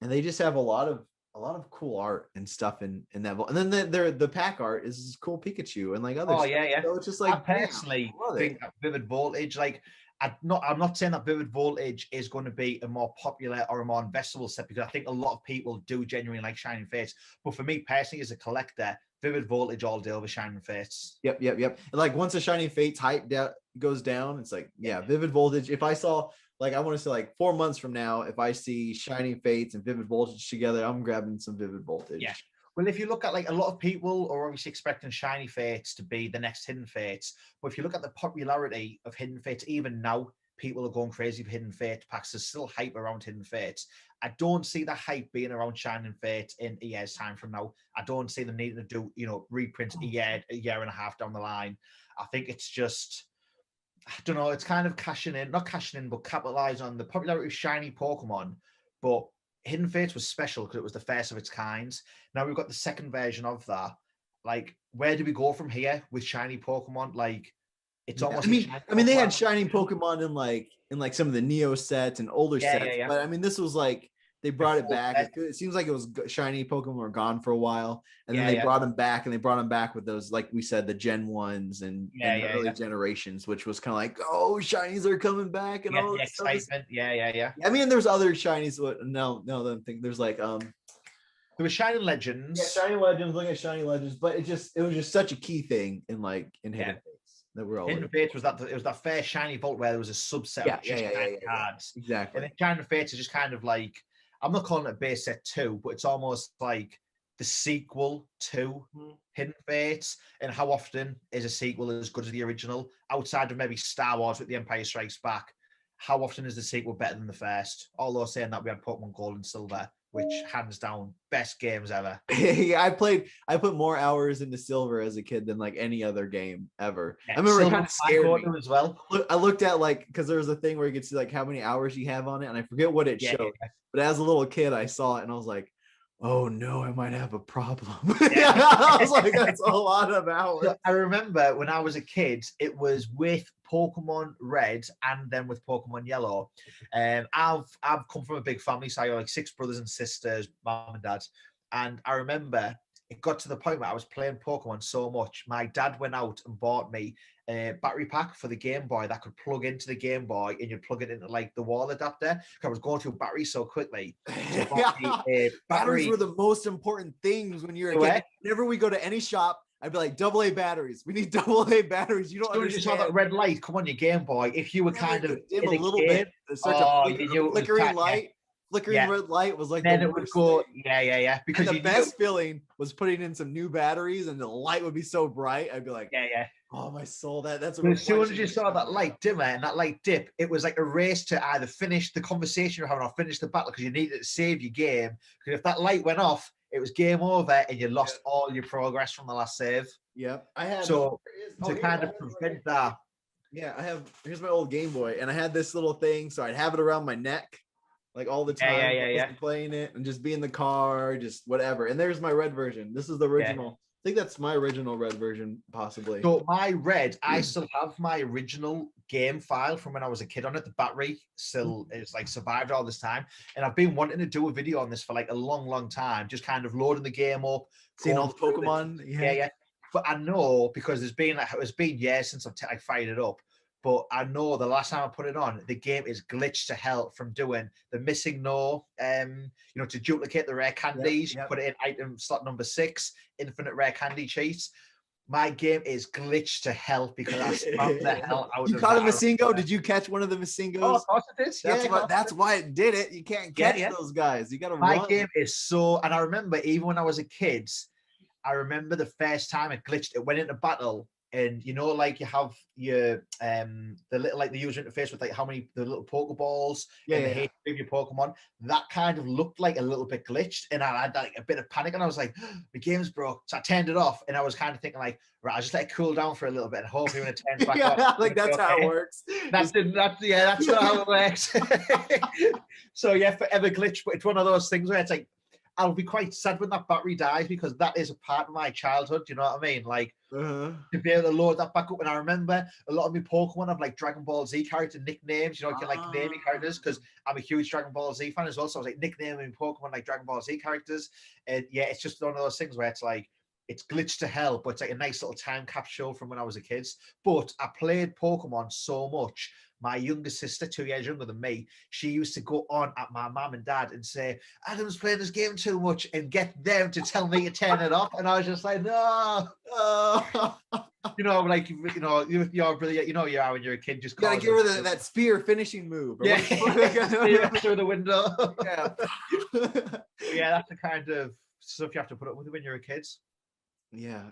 and they just have a lot of cool art and stuff in that. And then the pack art is cool Pikachu and like other stuff. So it's just like, I personally think that Vivid Voltage, like, I'm not saying that Vivid Voltage is going to be a more popular or a more investable set, because I think a lot of people do genuinely like Shining Fates. But for me personally, as a collector, Vivid Voltage all day over Shining Fates. Yep. And like once the Shining Fates hype goes down, it's like, Vivid Voltage. If I saw, like, I want to say like 4 months from now, if I see Shining Fates and Vivid Voltage together, I'm grabbing some Vivid Voltage. Yeah. Well, if you look at, like, a lot of people are obviously expecting Shiny Fates to be the next Hidden Fates. But if you look at the popularity of Hidden Fates, even now, people are going crazy for Hidden Fate packs. There's still hype around Hidden Fates. I don't see the hype being around Shining Fate in a year's time from now. I don't see them needing to do, you know, reprints a year and a half down the line. I think it's just, I don't know, it's kind of not cashing in, but capitalizing on the popularity of shiny Pokemon. But Hidden Fates was special because it was the first of its kind. Now we've got the second version of that. Like, where do we go from here with shiny Pokemon? Like, it's almost. I mean, they had shiny Pokemon in like some of the Neo sets and older sets, but I mean, this was like they brought it back. It seems like it was shiny Pokemon were gone for a while, and then they brought them back, and they brought them back with those, like we said, the Gen 1s and the early generations, which was kind of like, oh, shinies are coming back, and all the excitement. Yeah. I mean, there's other shinies. No, I don't think there's like there was Shining Legends. Yeah, Shining Legends. Look at Shining Legends, but it was just such a key thing in Hidden Fates. Hidden Fates was that fair shiny vault where there was a subset of just cards. Exactly. And then Shining Fates is just kind of like, I'm not calling it a base set 2, but it's almost like the sequel to Hidden Fates. And how often is a sequel as good as the original? Outside of maybe Star Wars with The Empire Strikes Back, how often is the sequel better than the first? Although saying that, we had Pokemon Gold and Silver, which hands down best games ever. I put more hours into Silver as a kid than like any other game ever. I remember it kind of scared me as well. I looked at, like, because there was a thing where you could see like how many hours you have on it, and I forget what it showed. But as a little kid, I saw it and I was like, oh no, I might have a problem. I was like, that's a lot of hours. So I remember when I was a kid, it was with Pokemon Red and then with Pokemon Yellow. I've come from a big family, so I got like 6 brothers and sisters, mom and dad. And I remember it got to the point where I was playing Pokemon so much, my dad went out and bought me a battery pack for the Game Boy that could plug into the Game Boy, and you'd plug it into like the wall adapter. I was going through batteries so quickly. Batteries were the most important things when you're a kid. Whenever we go to any shop, I'd be like, AA batteries. We need AA batteries. You don't understand. You saw that red light come on your Game Boy. If you were kind of dim a little bit, flickering light. Flickering red light was like, then it would go, because the best feeling was putting in some new batteries, and the light would be so bright. I'd be like, oh my soul, that's as soon as you saw that light dimmer and that light dip, it was like a race to either finish the conversation you're having or finish the battle, because you needed to save your game. Because if that light went off, it was game over and you lost all your progress from the last save. Yep. I had to kind of prevent that. Yeah, here's my old Game Boy, and I had this little thing, so I'd have it around my neck. like all the time, playing it and just be in the car, just whatever. And there's my red version. This is the original. I think that's my original red version, possibly. So my red, I still have my original game file from when I was a kid on it. The battery still is like survived all this time. And I've been wanting to do a video on this for like a long time, just kind of loading the game up, seeing all the Pokemon. Yeah. But I know, because it's been years since I fired it up. But I know the last time I put it on, the game is glitched to hell from doing the missing no, to duplicate the rare candies, put it in item slot number 6, infinite rare candy cheats. My game is glitched to hell because I spammed the hell out of it. You caught a Masingo? Did you catch one of the Masingos? Oh, of course it did. That's why it did it. You can't catch those guys. You got to run. My game is so, and I remember even when I was a kid, I remember the first time it glitched, it went into battle. And like you have your the little like the user interface with like how many the little Pokeballs and the HP of your Pokemon, that kind of looked like a little bit glitched, and I had like a bit of panic, and I was like, the game's broke. So I turned it off, and I was kind of thinking like, right, I'll just let it cool down for a little bit, and hopefully when it turns back on, like that's how it works. That's not how it works. So forever glitch, but it's one of those things where it's like, I'll be quite sad when that battery dies, because that is a part of my childhood. Do you know what I mean? Like, to be able to load that back up. And I remember a lot of my Pokemon have like Dragon Ball Z character nicknames. You can like name your characters, because I'm a huge Dragon Ball Z fan as well. So I was like nicknaming Pokemon like Dragon Ball Z characters. And it's just one of those things where it's like, it's glitched to hell, but it's like a nice little time capsule from when I was a kid. But I played Pokemon so much. My younger sister, 2 years younger than me, she used to go on at my mum and dad and say, Adam's playing this game too much, and get them to tell me to turn it off. And I was just like, no. Like, you're brilliant. You are when you're a kid. Just gotta give her that spear finishing move. Through the window. That's the kind of stuff you have to put up with when you're a kid. Yeah,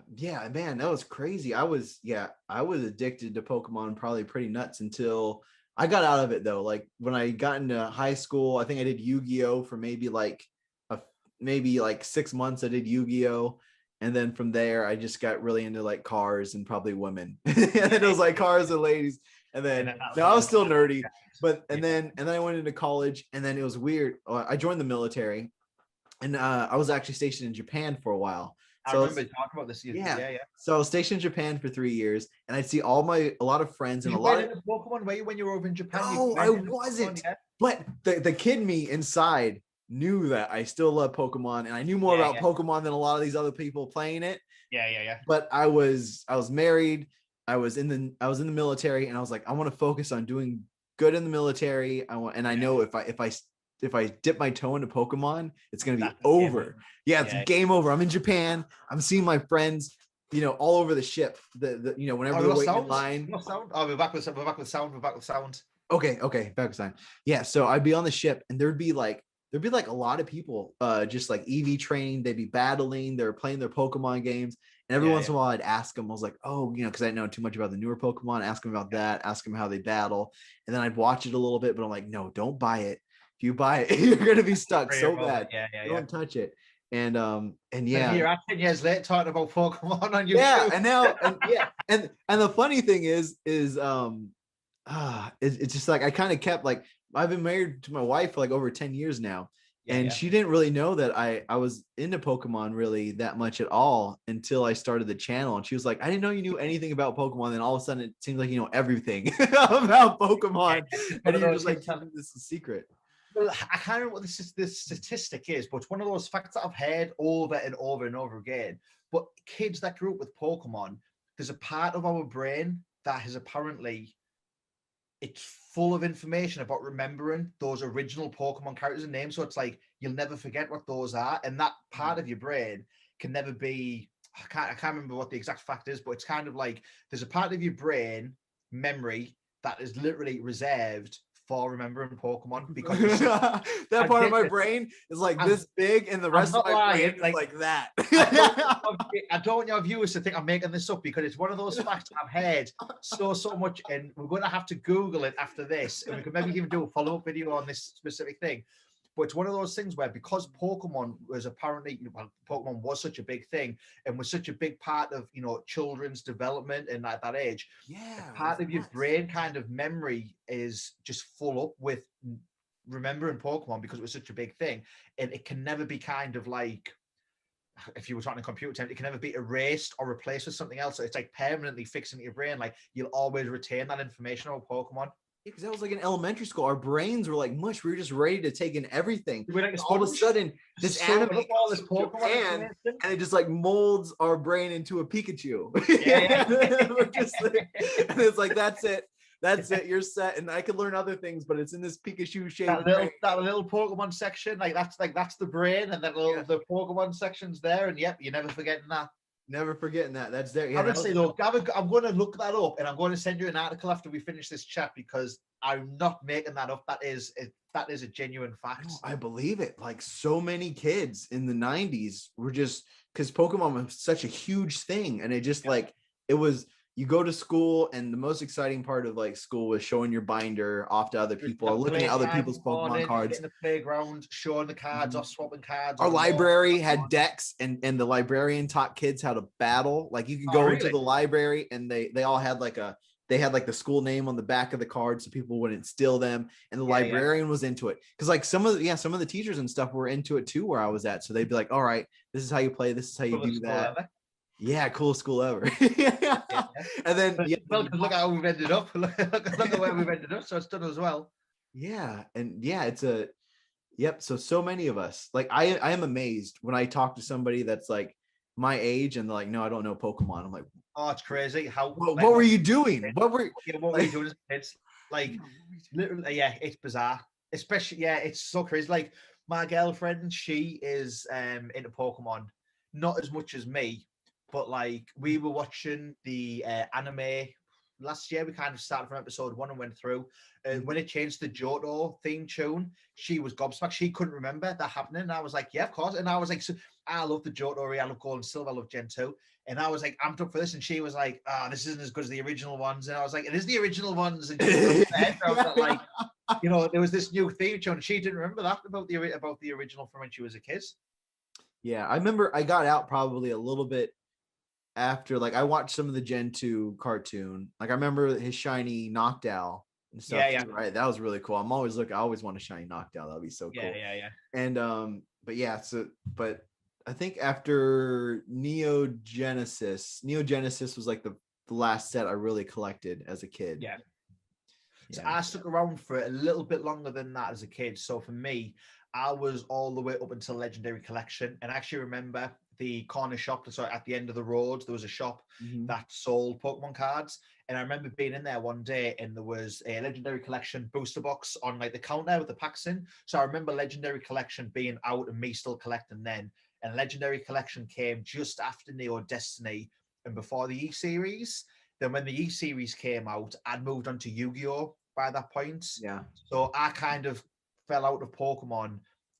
man, that was crazy. I was addicted to Pokemon, probably pretty nuts, until I got out of it though. Like when I got into high school, I think I did Yu-Gi-Oh for maybe 6 months. I did Yu-Gi-Oh, and then from there I just got really into like cars and probably women. And it was like cars and ladies. And then I was still nerdy, but and then I went into college, and then it was weird. I joined the military, and I was actually stationed in Japan for a while. So I remember talking about this. Yeah. So I was stationed in Japan for 3 years, and I'd see a lot of friends and a lot of Pokemon. Were you when you were over in Japan? No, I wasn't. But the kid me inside knew that I still love Pokemon, and I knew more about Pokemon than a lot of these other people playing it. Yeah. But I was married. I was in the military, and I was like, I want to focus on doing good in the military. I know if I dip my toe into Pokemon, it's going to be over. It's game over. I'm in Japan. I'm seeing my friends, all over the ship. Whenever they're waiting in line. We're back with sound. Okay. Back with sound. Yeah. So I'd be on the ship, and there'd be like a lot of people, just like EV training. They'd be battling. They were playing their Pokemon games. And every once in a while I'd ask them, I was like, because I didn't know too much about the newer Pokemon, ask them about that, ask them how they battle. And then I'd watch it a little bit, but I'm like, no, don't buy it. If you buy it, you're gonna be stuck so bad. Don't touch it. And you're 10 years late talking about Pokemon on your and the funny thing is it's just like I kind of kept like, I've been married to my wife for like over 10 years now, and she didn't really know that I was into Pokemon really that much at all until I started the channel. And she was like, I didn't know you knew anything about Pokemon. Then all of a sudden it seems like you know everything about Pokemon, and you're just like telling this a secret. Well, I can't remember what this statistic is, but it's one of those facts that I've heard over and over and over again. But kids that grew up with Pokemon, there's a part of our brain that has apparently, it's full of information about remembering those original Pokemon characters and names. So it's like, you'll never forget what those are. And that part of your brain can never be, I can't remember what the exact fact is, but it's kind of like, there's a part of your brain memory that is literally reserved for remembering Pokemon, because that part of my brain is like this big, and the rest of my brain is like that. I don't want your viewers to think I'm making this up, because it's one of those facts I've heard so much, and we're going to have to Google it after this, and we can maybe even do a follow-up video on this specific thing. But it's one of those things where, because Pokemon was apparently, Pokemon was such a big thing and was such a big part of, children's development and at that age, part of your brain kind of memory is just full up with remembering Pokemon because it was such a big thing, and it can never be kind of like, if you were talking in computer terms, it can never be erased or replaced with something else. So it's like permanently fixing your brain. Like you'll always retain that information about Pokemon. Because that was like in elementary school, our brains were like mush. We were just ready to take in everything. We're like all of a sudden, this anime all this comes from Japan, Pokemon, and it just like molds our brain into a Pikachu. Yeah. And it's like, that's it. That's it. You're set. And I could learn other things, but it's in this Pikachu shape. That little Pokemon section, that's the brain, and the Pokemon section's there, and yep, you're never forgetting that. Never forgetting that. That's there. Yeah, Honestly, though, I'm going to look that up, and I'm going to send you an article after we finish this chat because I'm not making that up. That is a genuine fact. I believe it. Like so many kids in the 90s were just, because Pokemon was such a huge thing, and it just like it was. You go to school, and the most exciting part of like school was showing your binder off to other people, or looking at other people's Pokemon cards. In the playground, showing the cards off, swapping cards. Our library had decks, and the librarian taught kids how to battle. Like you could go into the library, and they all had like the school name on the back of the card so people wouldn't steal them. And the librarian was into it. Because like some of the teachers and stuff were into it too where I was at. So they'd be like, all right, this is how you play, this is how you do that. Ever. Yeah, coolest school ever. And then look how we've ended up. Look at where we've ended up. So it's done as well. Yeah, and it's a so many of us. Like I am amazed when I talk to somebody that's like my age and they're like, no, I don't know Pokemon. I'm like, oh, it's crazy. What were you doing? What were you doing as kids? Like literally, it's bizarre. Especially, it's so crazy. Like my girlfriend, she is into Pokemon, not as much as me. But like we were watching the anime last year, we kind of started from episode 1 and went through. When it changed the Johto theme tune, she was gobsmacked. She couldn't remember that happening. And I was like, yeah, of course. And I was like, so, I love the Johto, I love Gold and Silver, I love Gen 2. And I was like, amped up for this. And she was like, this isn't as good as the original ones. And I was like, it is the original ones. And she was like, there was this new theme tune. She didn't remember that about the original from when she was a kid. Yeah, I remember I got out probably a little bit after, like I watched some of the Gen 2 cartoon. Like I remember his shiny Noctowl and stuff. Yeah. Too, right. That was really cool. I always want a shiny Noctowl. That'd be so cool. Yeah. And but I think after Neo Genesis was like the last set I really collected as a kid. Yeah. So I stuck around for a little bit longer than that as a kid. So for me, I was all the way up until Legendary Collection. And I actually remember the corner shop, so at the end of the road, there was a shop that sold Pokemon cards. And I remember being in there one day and there was a Legendary Collection booster box on like the counter with the packs in. So I remember Legendary Collection being out and me still collecting then. And Legendary Collection came just after Neo Destiny and before the E-Series. Then when the E-Series came out, I'd moved on to Yu-Gi-Oh! By that point. Yeah. So I kind of fell out of Pokemon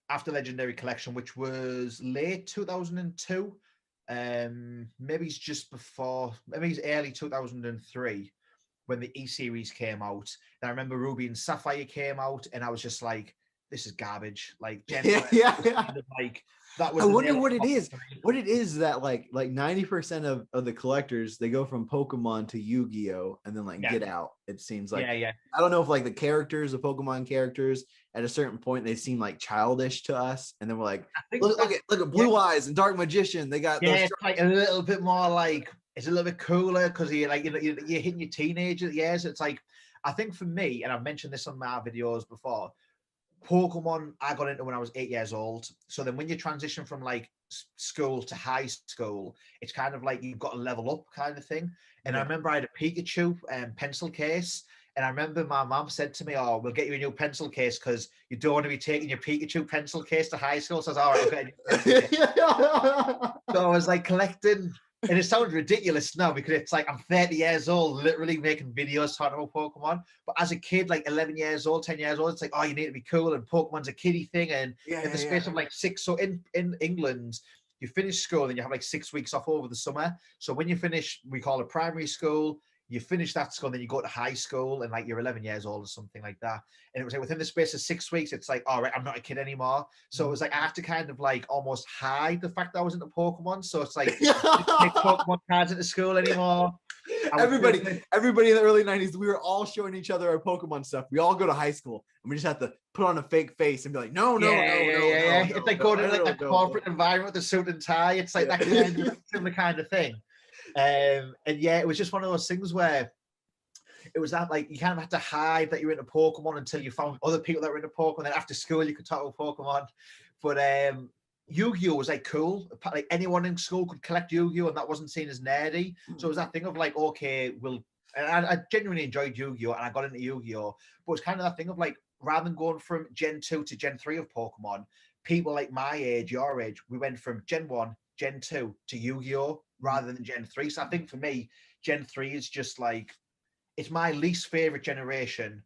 after Legendary Collection, which was late 2002. Maybe it's just before, maybe it's early 2003 when the E-Series came out. And I remember Ruby and Sapphire came out, and I was just like, this is garbage. Like, like that was. I wonder what it is. What it is that like 90% of the collectors, they go from Pokemon to Yu-Gi-Oh! And then get out. It seems like. Yeah. I don't know if like the characters, the Pokemon characters, at a certain point they seem like childish to us, and then we're like, look at Blue Eyes and Dark Magician. They got it's like a little bit more like it's a little bit cooler because you're hitting your teenager years. It's like I think for me, and I've mentioned this on my videos before. Pokemon I got into when I was 8 years old. So then when you transition from like school to high school, it's kind of like you've got to level up kind of thing. And I remember I had a Pikachu pencil case. And I remember my mom said to me, oh, we'll get you a new pencil case because you don't want to be taking your Pikachu pencil case to high school. So I was all right, okay. So I was like collecting. And it sounds ridiculous now because it's like I'm 30 years old, literally making videos talking about Pokemon. But as a kid, like 11 years old, 10 years old, it's like, oh, you need to be cool. And Pokemon's a kiddie thing. And in the space of like 6, so in England, you finish school and you have like 6 weeks off over the summer. So when you finish, we call it primary school. You finish that school, then you go to high school, and like you're 11 years old or something like that. And it was like within the space of 6 weeks, it's like, all right, I'm not a kid anymore. So it was like I have to kind of like almost hide the fact that I was into Pokemon. So it's like, I didn't take Pokemon cards into school anymore. everybody in the early 90s, we were all showing each other our Pokemon stuff. We all go to high school and we just have to put on a fake face and be like, no. If they go to like a corporate environment with a suit and tie, it's like that kind of similar kind of thing. And yeah, it was just one of those things where it was that like you kind of had to hide that you're into Pokemon until you found other people that were into Pokemon. Then after school, you could talk about Pokemon. But Yu-Gi-Oh was like cool. Like anyone in school could collect Yu-Gi-Oh, and that wasn't seen as nerdy. So it was that thing of like, okay, and I genuinely enjoyed Yu-Gi-Oh, and I got into Yu-Gi-Oh. But it's kind of that thing of like, rather than going from Gen 2 to Gen 3 of Pokemon, people like my age, your age, we went from Gen 1, Gen 2 to Yu-Gi-Oh rather than Gen 3. So I think for me, Gen 3 is just like, it's my least favorite generation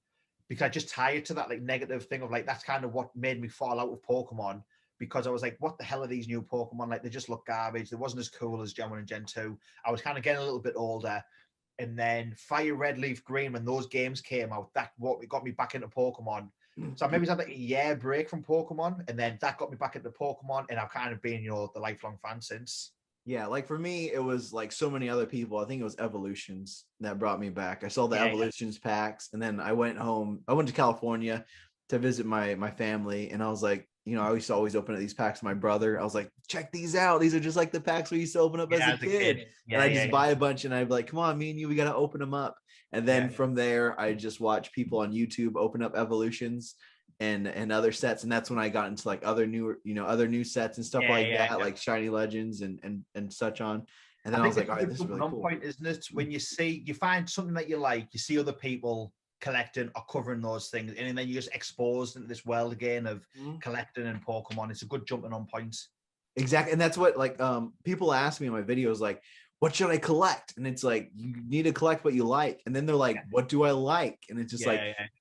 because I just tired to that like negative thing of like, that's kind of what made me fall out of Pokemon, because I was like, what the hell are these new Pokemon? Like, they just look garbage. They wasn't as cool as Gen 1 and Gen 2. I was kind of getting a little bit older. And then Fire Red, Leaf Green, when those games came out, that what got me back into Pokemon. So maybe it's had like a year break from Pokemon, and then that got me back into Pokemon, and I've kind of been, the lifelong fan since. Yeah, like for me, it was like so many other people. I think it was Evolutions that brought me back. I saw the Evolutions packs, and then I went home. I went to California to visit my family, and I was like, I used to always open up these packs with my brother. I was like, check these out. These are just like the packs we used to open up as a kid. And I just buy a bunch, and I'd be like, come on, me and you, we got to open them up. And then from there, I just watch people on YouTube open up Evolutions and other sets, and that's when I got into like other new sets and stuff that, like Shiny Legends and such on. And then I was like, all right, this is really cool. Point, isn't it? When you find something that you like, you see other people collecting or covering those things, and then you just exposed into this world again of collecting and Pokemon. It's a good jumping on point. Exactly. And that's what like people ask me in my videos, like, what should I collect? And it's like, you need to collect what you like. And then they're like, what do I like? And it's just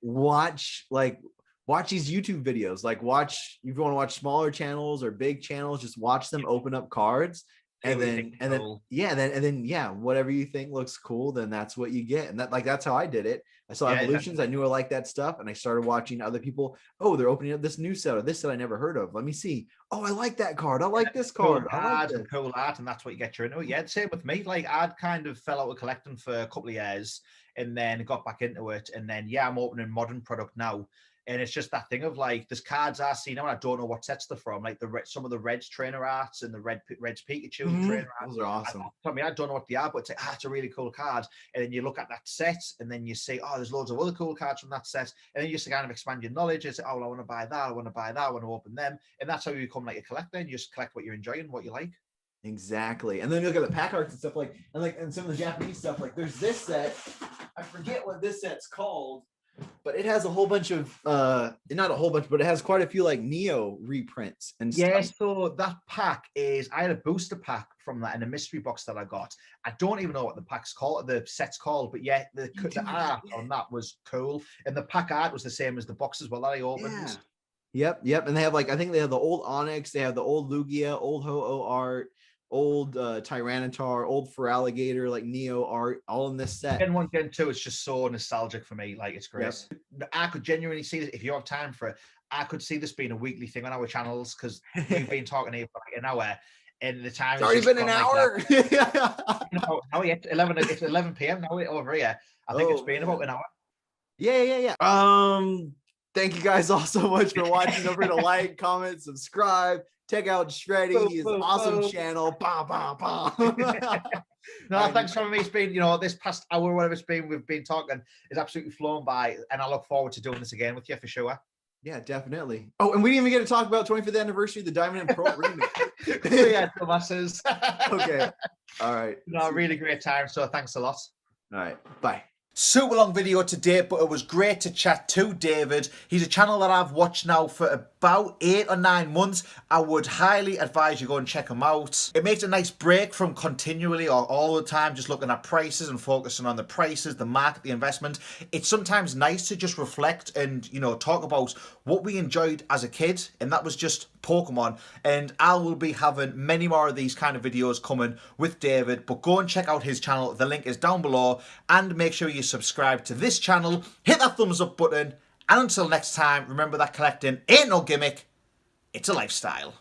watch these YouTube videos. Like, if you want to watch smaller channels or big channels, just watch them open up cards. And then whatever you think looks cool, then that's what you get. And that's how I did it. I saw Evolutions. I knew I liked that stuff, and I started watching other people. Oh, they're opening up this new set or this set I never heard of. Let me see. Oh, I like that card. I like this card. Cool cards and cool art, and that's what you get into. Yeah, same with me. Like, I'd kind of fell out of collecting for a couple of years, and then got back into it. And then I'm opening modern product now. And it's just that thing of like, there's cards I see now and I don't know what sets they're from, like some of the Red's trainer arts and the Red's Pikachu trainer arts. Those are awesome. I don't know what they are, but it's like, it's a really cool card. And then you look at that set, and then you say, oh, there's loads of other cool cards from that set. And then you just kind of expand your knowledge and say, oh, well, I want to buy that, I want to buy that, I want to open them. And that's how you become like a collector, and you just collect what you're enjoying, what you like. Exactly. And then you look at the pack arts and stuff and some of the Japanese stuff, like there's this set, I forget what this set's called, but it has a whole bunch of not a whole bunch, but it has quite a few like Neo reprints and stuff. So that pack I had a booster pack from that in a mystery box that I got. I don't even know what the set's called, but the art on that was cool, and the pack art was the same as the box as well that I opened. Yep. And they have I think they have the old Onyx, they have the old Lugia, old Ho-Oh art, old Tyranitar, old Feraligatr, like Neo art, all in this set. Gen 1, Gen 2 is just so nostalgic for me. Like, it's great. Yep. I could genuinely see this, if you have time for it, I could see this being a weekly thing on our channels, because we've been talking here for like an hour, and the time it's already been an hour. It's 11 p.m. now over here. I think it's been about an hour. Yeah. Thank you guys all so much for watching. Don't forget to like, comment, subscribe. Check out Shreddy, his awesome channel. No, thanks for having me. It's been, this past hour, whatever it's been, we've been talking, it's absolutely flown by, and I look forward to doing this again with you for sure. Yeah, definitely. Oh, and we didn't even get to talk about 25th anniversary of the Diamond and Pearl remake. Yeah, Thomas's. Okay. All right. Really great time. So thanks a lot. All right. Bye. Super long video today, but it was great to chat to David. He's a channel that I've watched now for about 8 or 9 months. I would highly advise you go and check him out. It makes a nice break from continually or all the time just looking at prices and focusing on the prices, the market, the investment. It's sometimes nice to just reflect and, talk about what we enjoyed as a kid, and that was just Pokemon. And I will be having many more of these kind of videos coming with David, but go and check out his channel. The link is down below, and make sure you subscribe to this channel, hit that thumbs up button, and until next time, remember that collecting ain't no gimmick, it's a lifestyle.